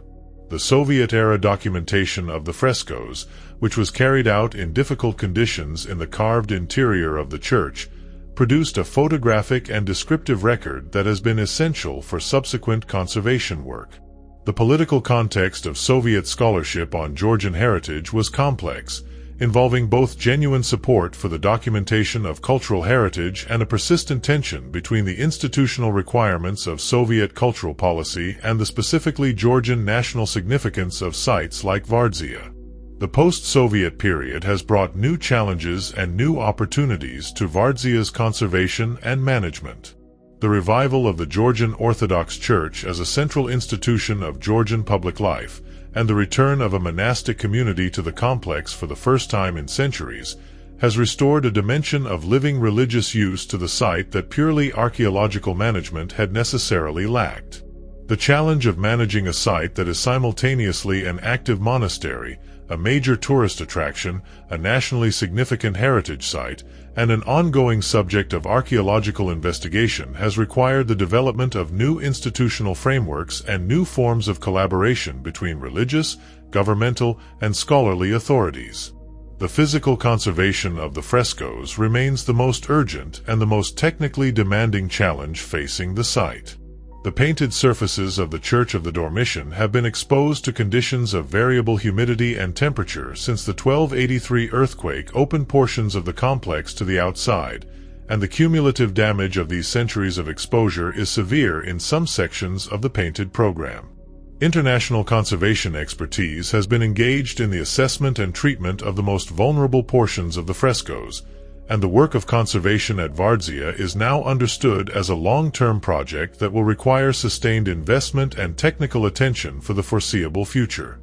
The Soviet-era documentation of the frescoes, which was carried out in difficult conditions in the carved interior of the church, produced a photographic and descriptive record that has been essential for subsequent conservation work. The political context of Soviet scholarship on Georgian heritage was complex, involving both genuine support for the documentation of cultural heritage and a persistent tension between the institutional requirements of Soviet cultural policy and the specifically Georgian national significance of sites like Vardzia. The post-Soviet period has brought new challenges and new opportunities to Vardzia's conservation and management. The revival of the Georgian Orthodox Church as a central institution of Georgian public life, and the return of a monastic community to the complex for the first time in centuries, has restored a dimension of living religious use to the site that purely archaeological management had necessarily lacked. The challenge of managing a site that is simultaneously an active monastery, a major tourist attraction, a nationally significant heritage site, and an ongoing subject of archaeological investigation has required the development of new institutional frameworks and new forms of collaboration between religious, governmental, and scholarly authorities. The physical conservation of the frescoes remains the most urgent and the most technically demanding challenge facing the site. The painted surfaces of the Church of the Dormition have been exposed to conditions of variable humidity and temperature since the 1283 earthquake opened portions of the complex to the outside, and the cumulative damage of these centuries of exposure is severe in some sections of the painted program. International conservation expertise has been engaged in the assessment and treatment of the most vulnerable portions of the frescoes, and the work of conservation at Vardzia is now understood as a long-term project that will require sustained investment and technical attention for the foreseeable future.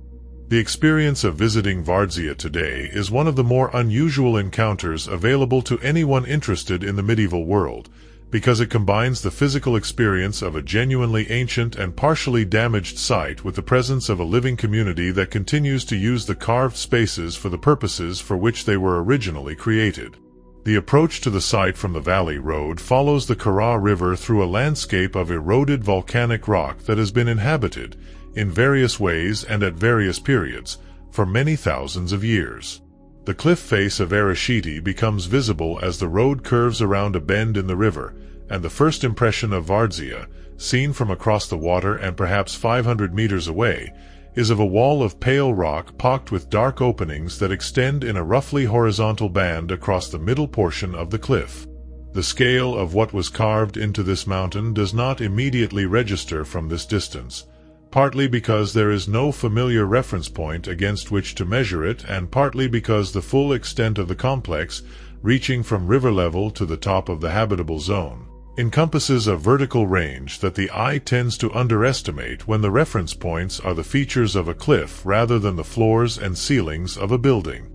The experience of visiting Vardzia today is one of the more unusual encounters available to anyone interested in the medieval world, because it combines the physical experience of a genuinely ancient and partially damaged site with the presence of a living community that continues to use the carved spaces for the purposes for which they were originally created. The approach to the site from the valley road follows the Kura River through a landscape of eroded volcanic rock that has been inhabited, in various ways and at various periods, for many thousands of years. The cliff face of Erusheti becomes visible as the road curves around a bend in the river, and the first impression of Vardzia, seen from across the water and perhaps 500 meters away, is of a wall of pale rock pocked with dark openings that extend in a roughly horizontal band across the middle portion of the cliff. The scale of what was carved into this mountain does not immediately register from this distance, partly because there is no familiar reference point against which to measure it, and partly because the full extent of the complex, reaching from river level to the top of the habitable zone, encompasses a vertical range that the eye tends to underestimate when the reference points are the features of a cliff rather than the floors and ceilings of a building.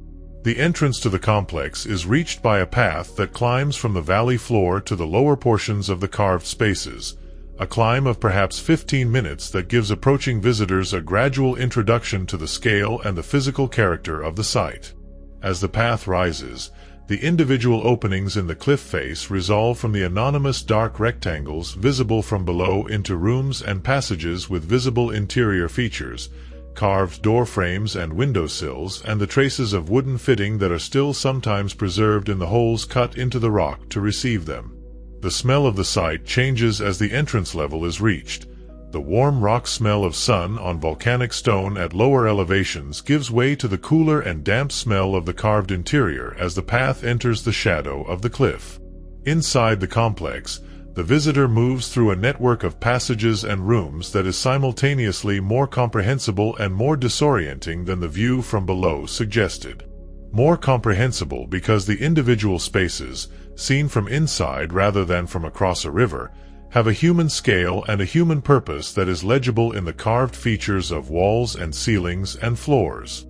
The entrance to the complex is reached by a path that climbs from the valley floor to the lower portions of the carved spaces, a climb of perhaps 15 minutes that gives approaching visitors a gradual introduction to the scale and the physical character of the site. As the path rises, the individual openings in the cliff face resolve from the anonymous dark rectangles visible from below into rooms and passages with visible interior features, carved door frames and windowsills, and the traces of wooden fitting that are still sometimes preserved in the holes cut into the rock to receive them. The smell of the site changes as the entrance level is reached. The warm rock smell of sun on volcanic stone at lower elevations gives way to the cooler and damp smell of the carved interior as the path enters the shadow of the cliff. Inside the complex, the visitor moves through a network of passages and rooms that is simultaneously more comprehensible and more disorienting than the view from below suggested. More comprehensible because the individual spaces, seen from inside rather than from across a river, have a human scale and a human purpose that is legible in the carved features of walls and ceilings and floors.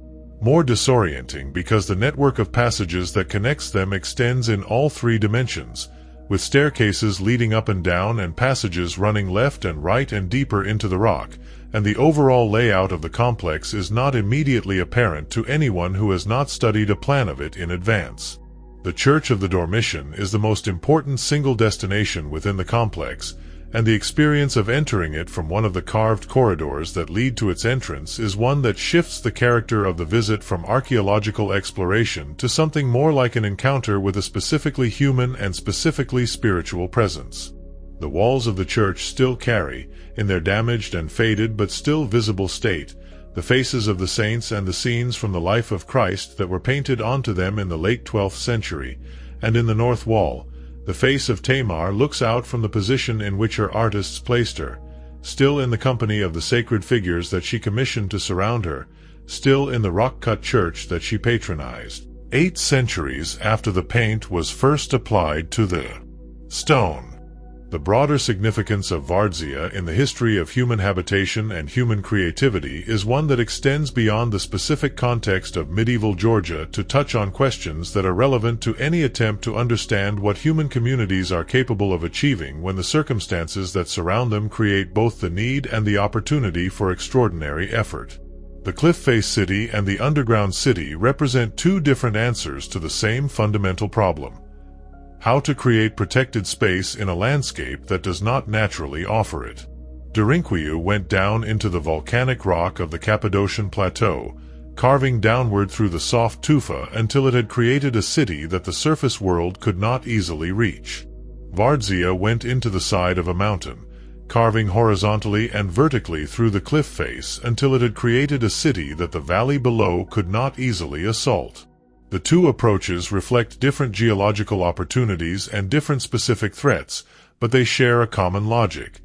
more disorienting because the network of passages that connects them extends in all three dimensions, with staircases leading up and down and passages running left and right and deeper into the rock, and the overall layout of the complex is not immediately apparent to anyone who has not studied a plan of it in advance. The Church of the Dormition is the most important single destination within the complex, and the experience of entering it from one of the carved corridors that lead to its entrance is one that shifts the character of the visit from archaeological exploration to something more like an encounter with a specifically human and specifically spiritual presence. The walls of the church still carry, in their damaged and faded but still visible state, the faces of the saints and the scenes from the life of Christ that were painted onto them in the late 12th century, and in the north wall, the face of Tamar looks out from the position in which her artists placed her, still in the company of the sacred figures that she commissioned to surround her, still in the rock-cut church that she patronized. 8 centuries after the paint was first applied to the stone. The broader significance of Vardzia in the history of human habitation and human creativity is one that extends beyond the specific context of medieval Georgia to touch on questions that are relevant to any attempt to understand what human communities are capable of achieving when the circumstances that surround them create both the need and the opportunity for extraordinary effort. The cliff-face city and the underground city represent two different answers to the same fundamental problem: how to create protected space in a landscape that does not naturally offer it. Derinkuyu went down into the volcanic rock of the Cappadocian Plateau, carving downward through the soft tufa until it had created a city that the surface world could not easily reach. Vardzia went into the side of a mountain, carving horizontally and vertically through the cliff face until it had created a city that the valley below could not easily assault. The two approaches reflect different geological opportunities and different specific threats, but they share a common logic: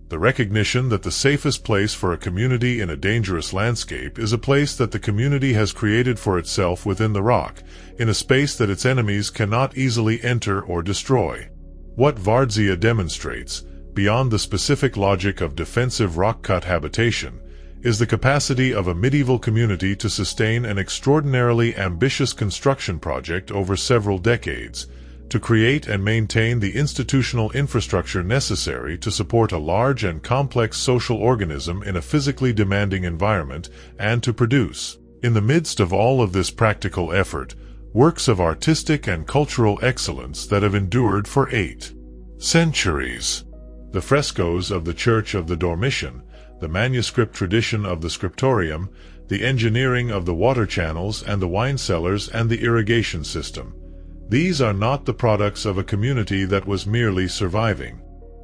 the recognition that the safest place for a community in a dangerous landscape is a place that the community has created for itself within the rock, in a space that its enemies cannot easily enter or destroy. What Vardzia demonstrates, beyond the specific logic of defensive rock-cut habitation, is the capacity of a medieval community to sustain an extraordinarily ambitious construction project over several decades, to create and maintain the institutional infrastructure necessary to support a large and complex social organism in a physically demanding environment, and to produce, in the midst of all of this practical effort, works of artistic and cultural excellence that have endured for 8 centuries. The frescoes of the Church of the Dormition, the manuscript tradition of the scriptorium, the engineering of the water channels and the wine cellars and the irrigation system. These are not the products of a community that was merely surviving.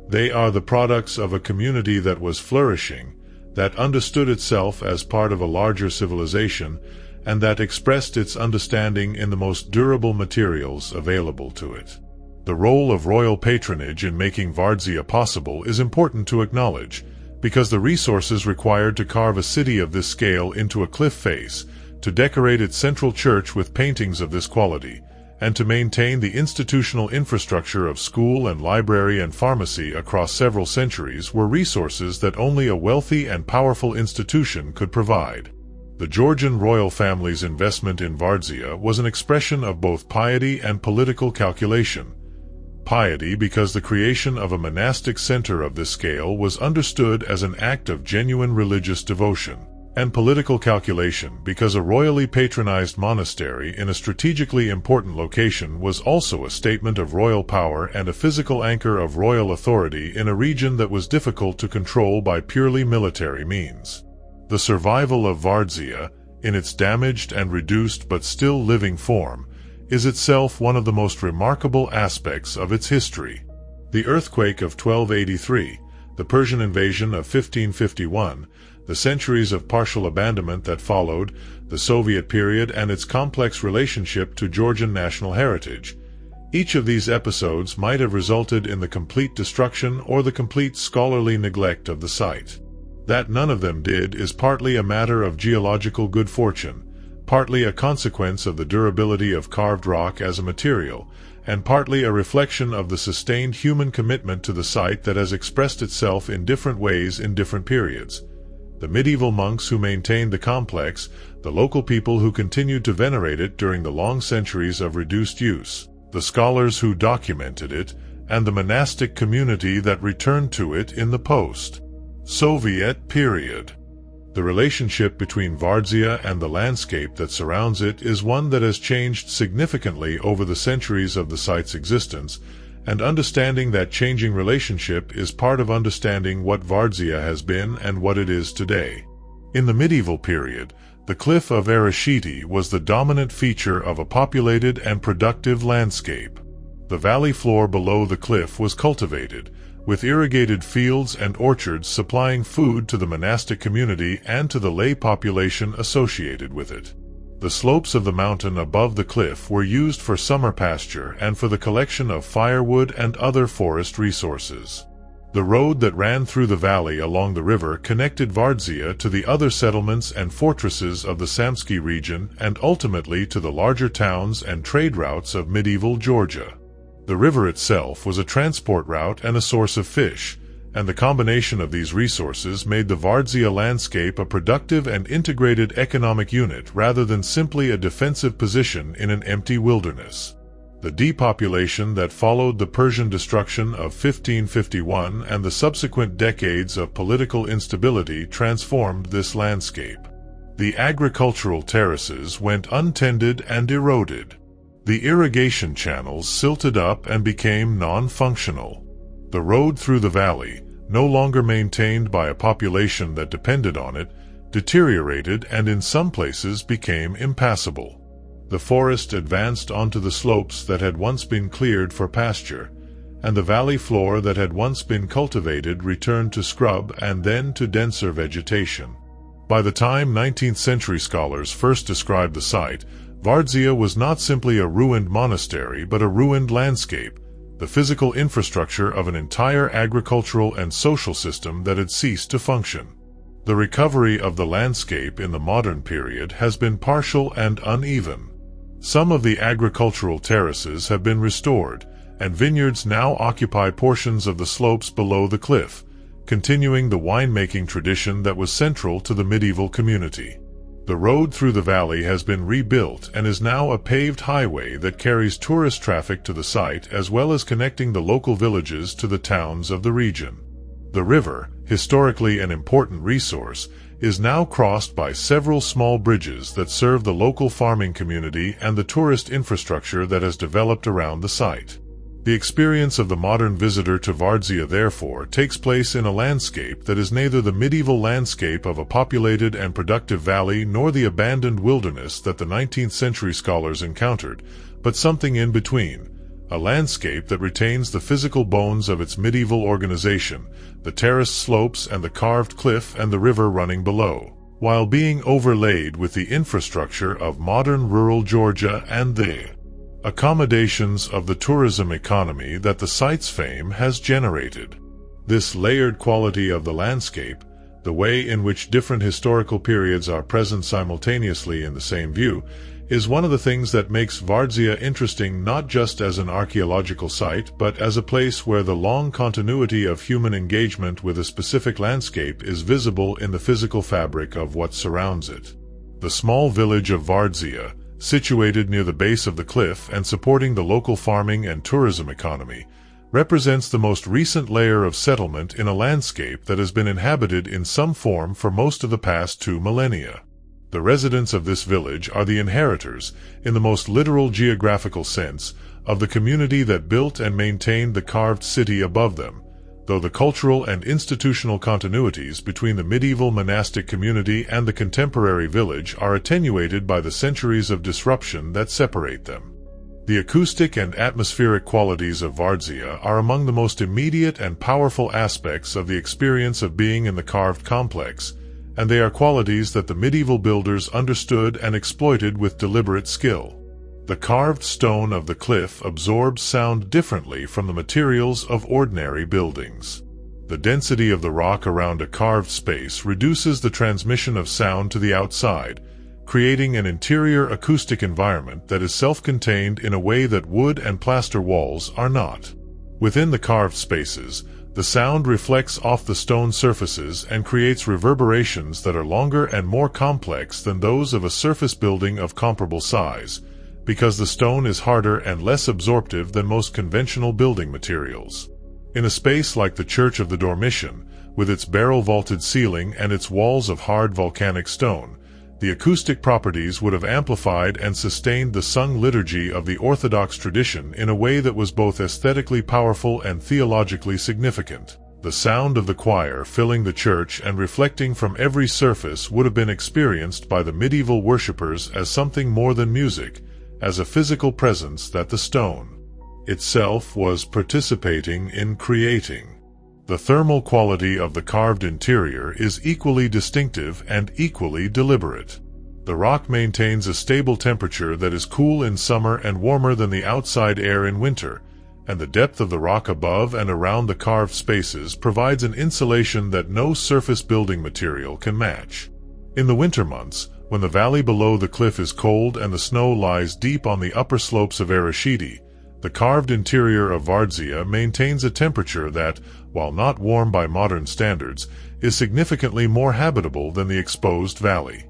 They are the products of a community that was flourishing, that understood itself as part of a larger civilization, and that expressed its understanding in the most durable materials available to it. The role of royal patronage in making Vardzia possible is important to acknowledge, because the resources required to carve a city of this scale into a cliff face, to decorate its central church with paintings of this quality, and to maintain the institutional infrastructure of school and library and pharmacy across several centuries were resources that only a wealthy and powerful institution could provide. The Georgian royal family's investment in Vardzia was an expression of both piety and political calculation. Piety because the creation of a monastic center of this scale was understood as an act of genuine religious devotion, and political calculation because a royally patronized monastery in a strategically important location was also a statement of royal power and a physical anchor of royal authority in a region that was difficult to control by purely military means. The survival of Vardzia, in its damaged and reduced but still living form, is itself one of the most remarkable aspects of its history. The earthquake of 1283, the Persian invasion of 1551, the centuries of partial abandonment that followed, the Soviet period and its complex relationship to Georgian national heritage. Each of these episodes might have resulted in the complete destruction or the complete scholarly neglect of the site. That none of them did is partly a matter of geological good fortune, partly a consequence of the durability of carved rock as a material, and partly a reflection of the sustained human commitment to the site that has expressed itself in different ways in different periods. the medieval monks who maintained the complex, the local people who continued to venerate it during the long centuries of reduced use, the scholars who documented it, and the monastic community that returned to it in the post-Soviet period. The relationship between Vardzia and the landscape that surrounds it is one that has changed significantly over the centuries of the site's existence, and understanding that changing relationship is part of understanding what Vardzia has been and what it is today. In the medieval period, the cliff of Erusheti was the dominant feature of a populated and productive landscape. The valley floor below the cliff was cultivated, with irrigated fields and orchards supplying food to the monastic community and to the lay population associated with it. The slopes of the mountain above the cliff were used for summer pasture and for the collection of firewood and other forest resources. The road that ran through the valley along the river connected Vardzia to the other settlements and fortresses of the Samtsky region and ultimately to the larger towns and trade routes of medieval Georgia. The river itself was a transport route and a source of fish, and the combination of these resources made the Vardzia landscape a productive and integrated economic unit rather than simply a defensive position in an empty wilderness. The depopulation that followed the Persian destruction of 1551 and the subsequent decades of political instability transformed this landscape. The agricultural terraces went untended and eroded. The irrigation channels silted up and became non-functional. The road through the valley, no longer maintained by a population that depended on it, deteriorated and in some places became impassable. The forest advanced onto the slopes that had once been cleared for pasture, and the valley floor that had once been cultivated returned to scrub and then to denser vegetation. By the time 19th century scholars first described the site, Vardzia was not simply a ruined monastery but a ruined landscape, the physical infrastructure of an entire agricultural and social system that had ceased to function. The recovery of the landscape in the modern period has been partial and uneven. Some of the agricultural terraces have been restored, and vineyards now occupy portions of the slopes below the cliff, continuing the winemaking tradition that was central to the medieval community. The road through the valley has been rebuilt and is now a paved highway that carries tourist traffic to the site as well as connecting the local villages to the towns of the region. The river, historically an important resource, is now crossed by several small bridges that serve the local farming community and the tourist infrastructure that has developed around the site. The experience of the modern visitor to Vardzia, therefore, takes place in a landscape that is neither the medieval landscape of a populated and productive valley nor the abandoned wilderness that the 19th century scholars encountered, but something in between, a landscape that retains the physical bones of its medieval organization, the terraced slopes and the carved cliff and the river running below, while being overlaid with the infrastructure of modern rural Georgia and the accommodations of the tourism economy that the site's fame has generated. This layered quality of the landscape, the way in which different historical periods are present simultaneously in the same view, is one of the things that makes Vardzia interesting not just as an archaeological site but as a place where the long continuity of human engagement with a specific landscape is visible in the physical fabric of what surrounds it. The small village of Vardzia, situated near the base of the cliff and supporting the local farming and tourism economy, represents the most recent layer of settlement in a landscape that has been inhabited in some form for most of the past 2 millennia. The residents of this village are the inheritors, in the most literal geographical sense, of the community that built and maintained the carved city above them, though the cultural and institutional continuities between the medieval monastic community and the contemporary village are attenuated by the centuries of disruption that separate them. The acoustic and atmospheric qualities of Vardzia are among the most immediate and powerful aspects of the experience of being in the carved complex, and they are qualities that the medieval builders understood and exploited with deliberate skill. The carved stone of the cliff absorbs sound differently from the materials of ordinary buildings. The density of the rock around a carved space reduces the transmission of sound to the outside, creating an interior acoustic environment that is self-contained in a way that wood and plaster walls are not. Within the carved spaces, The sound reflects off the stone surfaces and creates reverberations that are longer and more complex than those of a surface building of comparable size, because the stone is harder and less absorptive than most conventional building materials. In a space like the Church of the Dormition, with its barrel-vaulted ceiling and its walls of hard volcanic stone, the acoustic properties would have amplified and sustained the sung liturgy of the Orthodox tradition in a way that was both aesthetically powerful and theologically significant. The sound of the choir filling the church and reflecting from every surface would have been experienced by the medieval worshippers as something more than music, as a physical presence that the stone itself was participating in creating. The thermal quality of the carved interior is equally distinctive and equally deliberate. The rock maintains a stable temperature that is cool in summer and warmer than the outside air in winter, and the depth of the rock above and around the carved spaces provides an insulation that no surface building material can match. In the winter months, when the valley below the cliff is cold and the snow lies deep on the upper slopes of Erusheti, the carved interior of Vardzia maintains a temperature that, while not warm by modern standards, is significantly more habitable than the exposed valley.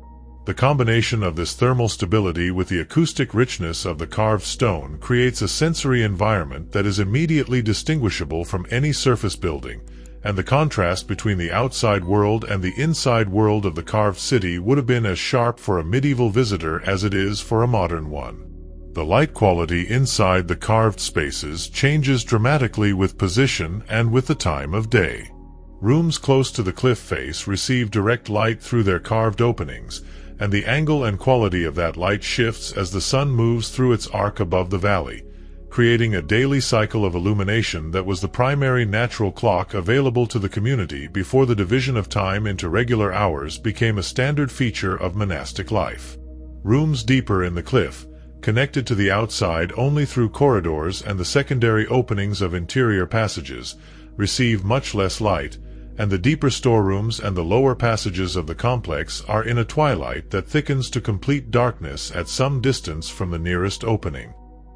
The combination of this thermal stability with the acoustic richness of the carved stone creates a sensory environment that is immediately distinguishable from any surface building, and the contrast between the outside world and the inside world of the carved city would have been as sharp for a medieval visitor as it is for a modern one. The light quality inside the carved spaces changes dramatically with position and with the time of day. Rooms close to the cliff face receive direct light through their carved openings, and the angle and quality of that light shifts as the sun moves through its arc above the valley, creating a daily cycle of illumination that was the primary natural clock available to the community before the division of time into regular hours became a standard feature of monastic life. Rooms deeper in the cliff, connected to the outside only through corridors and the secondary openings of interior passages, receive much less light, and the deeper storerooms and the lower passages of the complex are in a twilight that thickens to complete darkness at some distance from the nearest opening.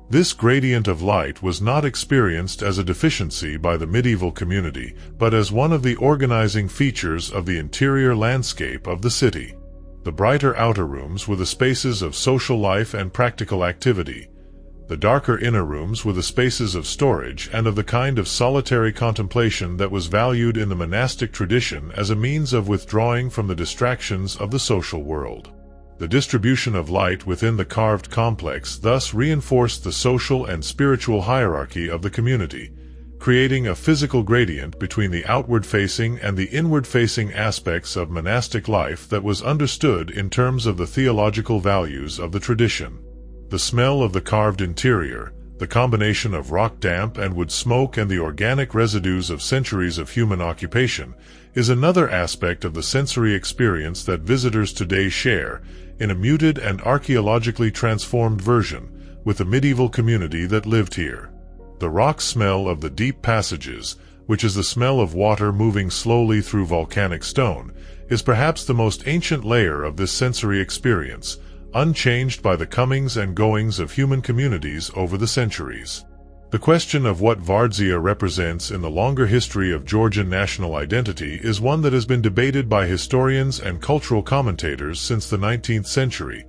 This gradient of light was not experienced as a deficiency by the medieval community, but as one of the organizing features of the interior landscape of the city. The brighter outer rooms were the spaces of social life and practical activity. The darker inner rooms were the spaces of storage and of the kind of solitary contemplation that was valued in the monastic tradition as a means of withdrawing from the distractions of the social world. The distribution of light within the carved complex thus reinforced the social and spiritual hierarchy of the community, creating a physical gradient between the outward-facing and the inward-facing aspects of monastic life that was understood in terms of the theological values of the tradition. The smell of the carved interior, the combination of rock damp and wood smoke and the organic residues of centuries of human occupation, is another aspect of the sensory experience that visitors today share, in a muted and archaeologically transformed version, with the medieval community that lived here. The rock smell of the deep passages, which is the smell of water moving slowly through volcanic stone, is perhaps the most ancient layer of this sensory experience, unchanged by the comings and goings of human communities over the centuries. The question of what Vardzia represents in the longer history of Georgian national identity is one that has been debated by historians and cultural commentators since the 19th century,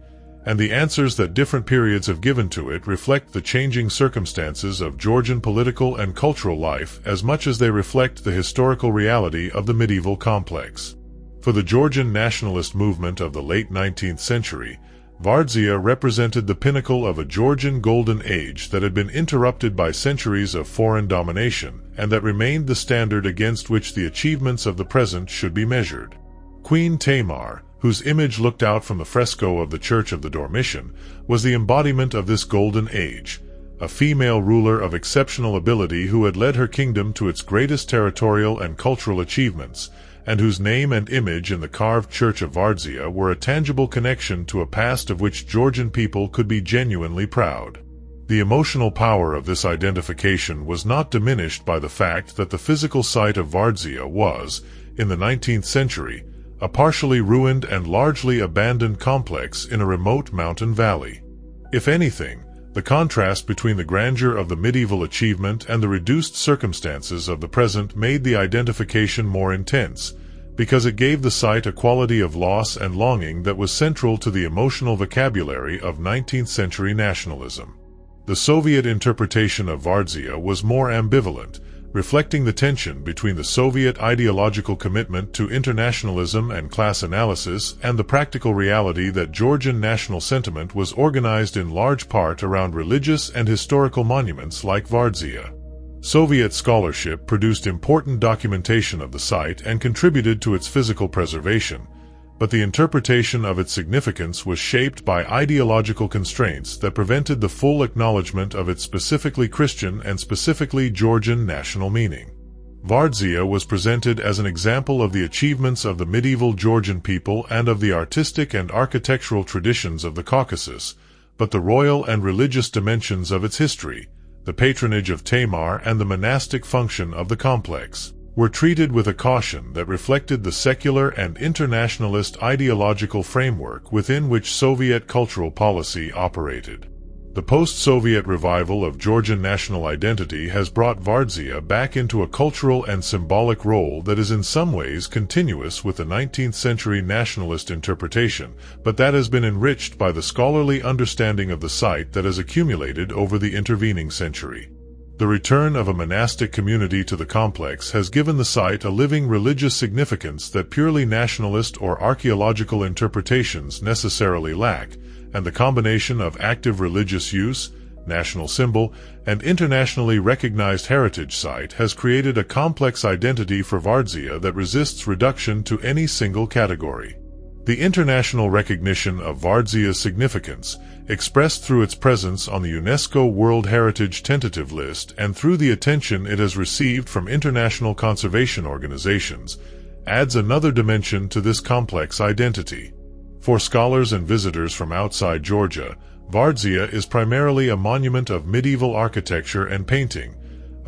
and the answers that different periods have given to it reflect the changing circumstances of Georgian political and cultural life as much as they reflect the historical reality of the medieval complex. For the Georgian nationalist movement of the late 19th century, Vardzia represented the pinnacle of a Georgian golden age that had been interrupted by centuries of foreign domination, and that remained the standard against which the achievements of the present should be measured. Queen Tamar, whose image looked out from the fresco of the Church of the Dormition, was the embodiment of this golden age, a female ruler of exceptional ability who had led her kingdom to its greatest territorial and cultural achievements, and whose name and image in the carved church of Vardzia were a tangible connection to a past of which Georgian people could be genuinely proud. The emotional power of this identification was not diminished by the fact that the physical site of Vardzia was, in the 19th century, a partially ruined and largely abandoned complex in a remote mountain valley. If anything, The contrast between the grandeur of the medieval achievement and the reduced circumstances of the present made the identification more intense, because it gave the site a quality of loss and longing that was central to the emotional vocabulary of 19th-century nationalism. The Soviet interpretation of Vardzia was more ambivalent, reflecting the tension between the Soviet ideological commitment to internationalism and class analysis and the practical reality that Georgian national sentiment was organized in large part around religious and historical monuments like Vardzia. Soviet scholarship produced important documentation of the site and contributed to its physical preservation, but the interpretation of its significance was shaped by ideological constraints that prevented the full acknowledgement of its specifically Christian and specifically Georgian national meaning. Vardzia was presented as an example of the achievements of the medieval Georgian people and of the artistic and architectural traditions of the Caucasus, but the royal and religious dimensions of its history, the patronage of Tamar and the monastic function of the complex, were treated with a caution that reflected the secular and internationalist ideological framework within which Soviet cultural policy operated. The post-Soviet revival of Georgian national identity has brought Vardzia back into a cultural and symbolic role that is in some ways continuous with the 19th-century nationalist interpretation, but that has been enriched by the scholarly understanding of the site that has accumulated over the intervening century. The return of a monastic community to the complex has given the site a living religious significance that purely nationalist or archaeological interpretations necessarily lack, and the combination of active religious use, national symbol, and internationally recognized heritage site has created a complex identity for Vardzia that resists reduction to any single category. The international recognition of Vardzia's significance, expressed through its presence on the UNESCO World Heritage Tentative List and through the attention it has received from international conservation organizations, adds another dimension to this complex identity. For scholars and visitors from outside Georgia, Vardzia is primarily a monument of medieval architecture and painting,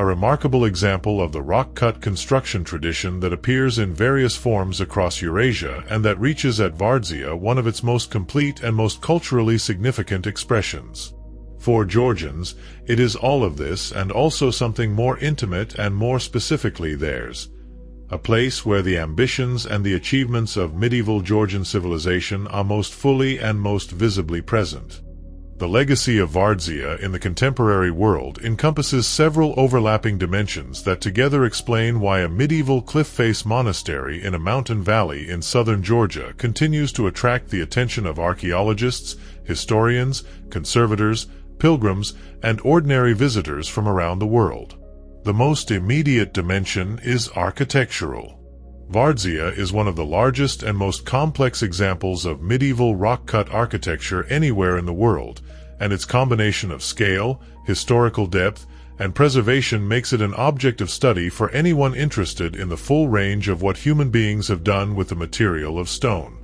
a remarkable example of the rock-cut construction tradition that appears in various forms across Eurasia and that reaches at Vardzia one of its most complete and most culturally significant expressions. For Georgians, it is all of this and also something more intimate and more specifically theirs. A place where the ambitions and the achievements of medieval Georgian civilization are most fully and most visibly present. The legacy of Vardzia in the contemporary world encompasses several overlapping dimensions that together explain why a medieval cliff-face monastery in a mountain valley in southern Georgia continues to attract the attention of archaeologists, historians, conservators, pilgrims, and ordinary visitors from around the world. The most immediate dimension is architectural. Vardzia is one of the largest and most complex examples of medieval rock-cut architecture anywhere in the world, and its combination of scale, historical depth, and preservation makes it an object of study for anyone interested in the full range of what human beings have done with the material of stone.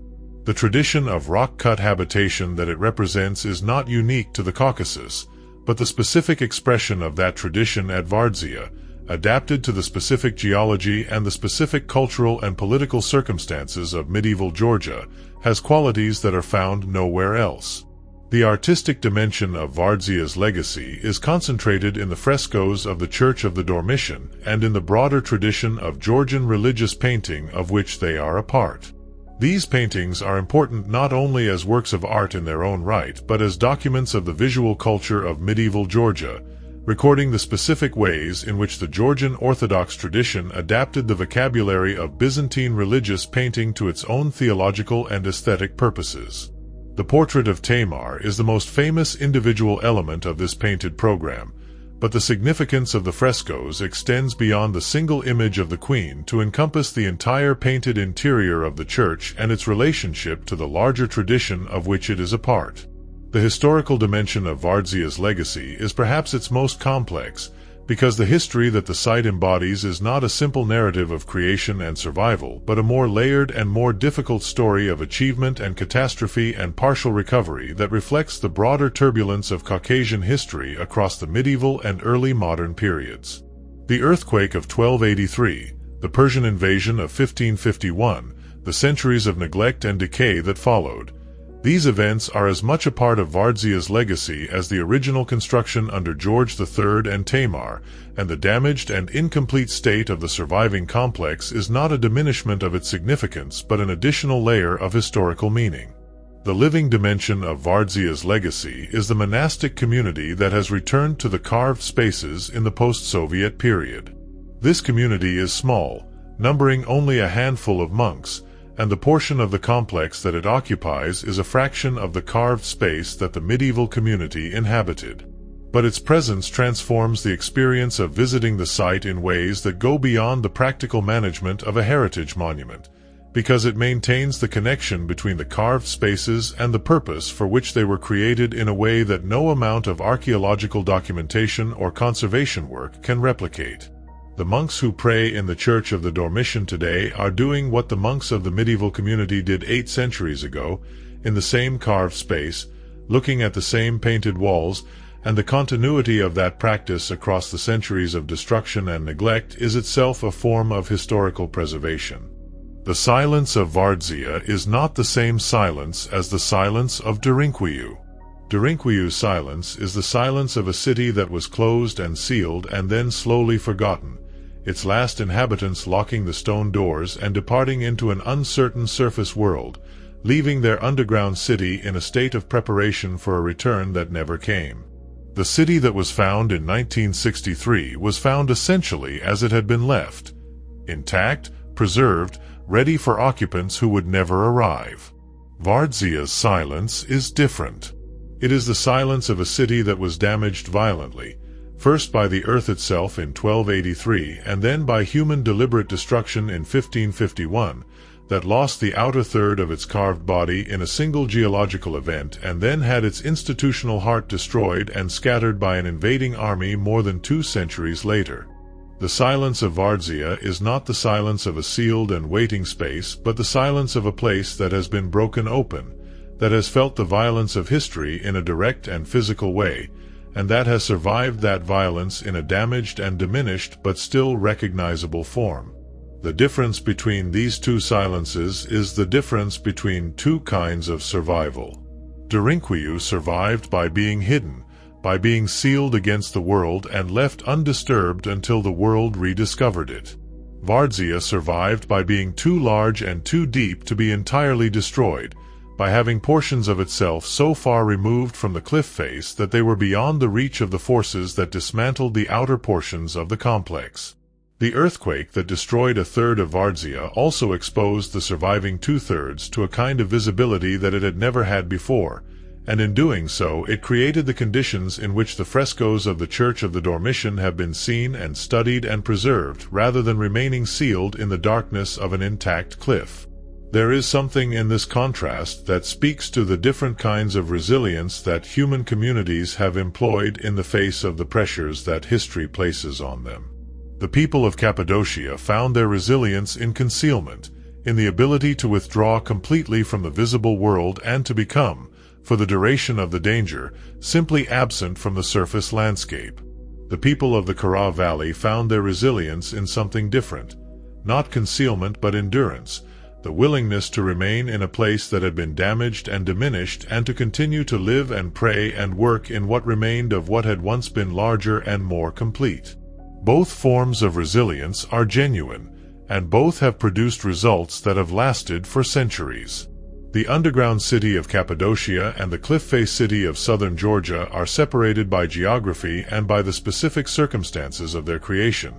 The tradition of rock-cut habitation that it represents is not unique to the Caucasus, but the specific expression of that tradition at Vardzia, adapted to the specific geology and the specific cultural and political circumstances of medieval Georgia, has qualities that are found nowhere else. The artistic dimension of Vardzia's legacy is concentrated in the frescoes of the Church of the Dormition and in the broader tradition of Georgian religious painting of which they are a part. These paintings are important not only as works of art in their own right but as documents of the visual culture of medieval Georgia, recording the specific ways in which the Georgian Orthodox tradition adapted the vocabulary of Byzantine religious painting to its own theological and aesthetic purposes. The portrait of Tamar is the most famous individual element of this painted program, but the significance of the frescoes extends beyond the single image of the queen to encompass the entire painted interior of the church and its relationship to the larger tradition of which it is a part. The historical dimension of Vardzia's legacy is perhaps its most complex, because the history that the site embodies is not a simple narrative of creation and survival, but a more layered and more difficult story of achievement and catastrophe and partial recovery that reflects the broader turbulence of Caucasian history across the medieval and early modern periods. The earthquake of 1283, the Persian invasion of 1551, the centuries of neglect and decay that followed, These events are as much a part of Vardzia's legacy as the original construction under George III and Tamar, and the damaged and incomplete state of the surviving complex is not a diminishment of its significance but an additional layer of historical meaning. The living dimension of Vardzia's legacy is the monastic community that has returned to the carved spaces in the post-Soviet period. This community is small, numbering only a handful of monks, and the portion of the complex that it occupies is a fraction of the carved space that the medieval community inhabited. But its presence transforms the experience of visiting the site in ways that go beyond the practical management of a heritage monument, because it maintains the connection between the carved spaces and the purpose for which they were created in a way that no amount of archaeological documentation or conservation work can replicate. The monks who pray in the Church of the Dormition today are doing what the monks of the medieval community did 8 centuries ago, in the same carved space, looking at the same painted walls, and the continuity of that practice across the centuries of destruction and neglect is itself a form of historical preservation. The silence of Vardzia is not the same silence as the silence of Derinkuyu. Derinkuyu's silence is the silence of a city that was closed and sealed and then slowly forgotten, its last inhabitants locking the stone doors and departing into an uncertain surface world, leaving their underground city in a state of preparation for a return that never came. The city that was found in 1963 was found essentially as it had been left, intact, preserved, ready for occupants who would never arrive. Vardzia's silence is different. It is the silence of a city that was damaged violently, first by the earth itself in 1283 and then by human deliberate destruction in 1551, that lost the outer third of its carved body in a single geological event and then had its institutional heart destroyed and scattered by an invading army more than 2 centuries later. The silence of Vardzia is not the silence of a sealed and waiting space, but the silence of a place that has been broken open, that has felt the violence of history in a direct and physical way, and that has survived that violence in a damaged and diminished but still recognizable form. The difference between these two silences is the difference between 2 kinds of survival. Derinkuyu survived by being hidden, by being sealed against the world and left undisturbed until the world rediscovered it. Vardzia survived by being too large and too deep to be entirely destroyed, by having portions of itself so far removed from the cliff face that they were beyond the reach of the forces that dismantled the outer portions of the complex. The earthquake that destroyed a third of Vardzia also exposed the surviving 2/3 to a kind of visibility that it had never had before, and in doing so it created the conditions in which the frescoes of the Church of the Dormition have been seen and studied and preserved rather than remaining sealed in the darkness of an intact cliff. There is something in this contrast that speaks to the different kinds of resilience that human communities have employed in the face of the pressures that history places on them. The people of Cappadocia found their resilience in concealment, in the ability to withdraw completely from the visible world and to become, for the duration of the danger, simply absent from the surface landscape. The people of the Kura Valley found their resilience in something different, not concealment but endurance, the willingness to remain in a place that had been damaged and diminished and to continue to live and pray and work in what remained of what had once been larger and more complete. Both forms of resilience are genuine, and both have produced results that have lasted for centuries. The underground city of Cappadocia and the cliff-face city of southern Georgia are separated by geography and by the specific circumstances of their creation,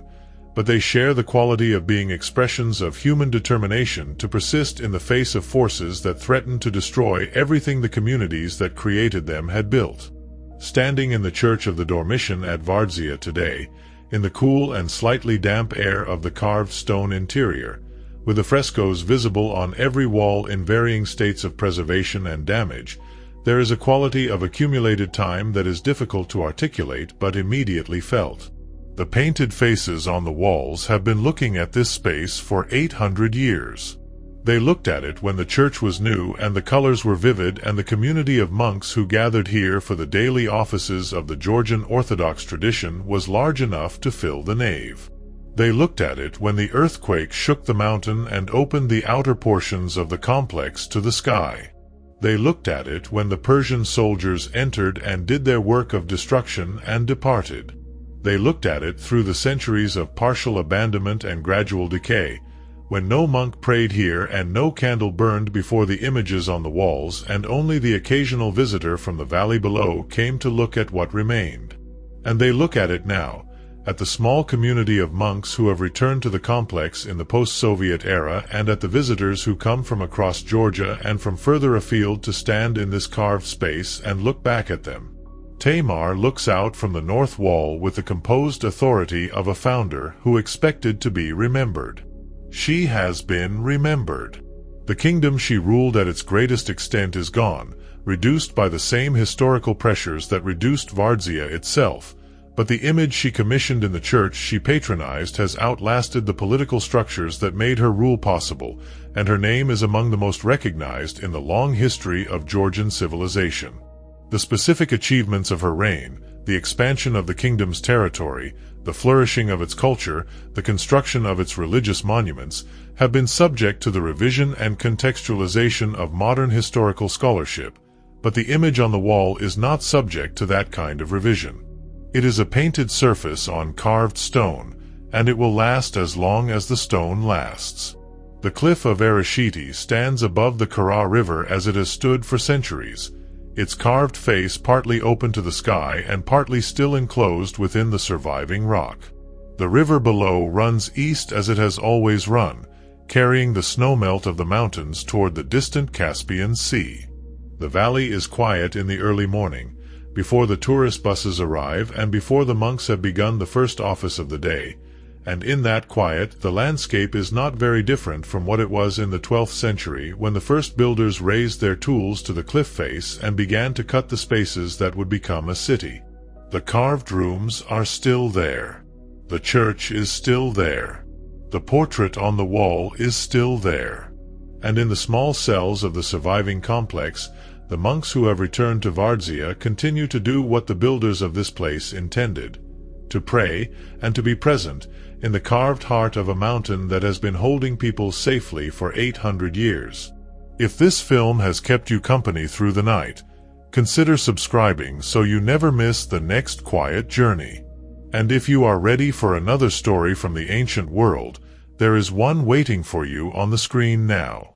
but they share the quality of being expressions of human determination to persist in the face of forces that threaten to destroy everything the communities that created them had built. Standing in the Church of the Dormition at Vardzia today, in the cool and slightly damp air of the carved stone interior, with the frescoes visible on every wall in varying states of preservation and damage, there is a quality of accumulated time that is difficult to articulate but immediately felt. The painted faces on the walls have been looking at this space for 800 years. They looked at it when the church was new and the colors were vivid and the community of monks who gathered here for the daily offices of the Georgian Orthodox tradition was large enough to fill the nave. They looked at it when the earthquake shook the mountain and opened the outer portions of the complex to the sky. They looked at it when the Persian soldiers entered and did their work of destruction and departed. They looked at it through the centuries of partial abandonment and gradual decay, when no monk prayed here and no candle burned before the images on the walls, and only the occasional visitor from the valley below came to look at what remained. And they look at it now, at the small community of monks who have returned to the complex in the post-Soviet era, and at the visitors who come from across Georgia and from further afield to stand in this carved space and look back at them. Tamar looks out from the north wall with the composed authority of a founder who expected to be remembered. She has been remembered. The kingdom she ruled at its greatest extent is gone, reduced by the same historical pressures that reduced Vardzia itself, but the image she commissioned in the church she patronized has outlasted the political structures that made her rule possible, and her name is among the most recognized in the long history of Georgian civilization. The specific achievements of her reign, the expansion of the kingdom's territory, the flourishing of its culture, the construction of its religious monuments, have been subject to the revision and contextualization of modern historical scholarship, but the image on the wall is not subject to that kind of revision. It is a painted surface on carved stone, and it will last as long as the stone lasts. The cliff of Erusheti stands above the Kura River as it has stood for centuries, its carved face partly open to the sky and partly still enclosed within the surviving rock. The river below runs east as it has always run, carrying the snowmelt of the mountains toward the distant Caspian Sea. The valley is quiet in the early morning, before the tourist buses arrive and before the monks have begun the first office of the day, and in that quiet the landscape is not very different from what it was in the 12th century when the first builders raised their tools to the cliff face and began to cut the spaces that would become a city. The carved rooms are still there. The church is still there. The portrait on the wall is still there. And in the small cells of the surviving complex, the monks who have returned to Vardzia continue to do what the builders of this place intended: to pray and to be present in the carved heart of a mountain that has been holding people safely for 800 years. If this film has kept you company through the night, consider subscribing so you never miss the next quiet journey. And if you are ready for another story from the ancient world, there is one waiting for you on the screen now.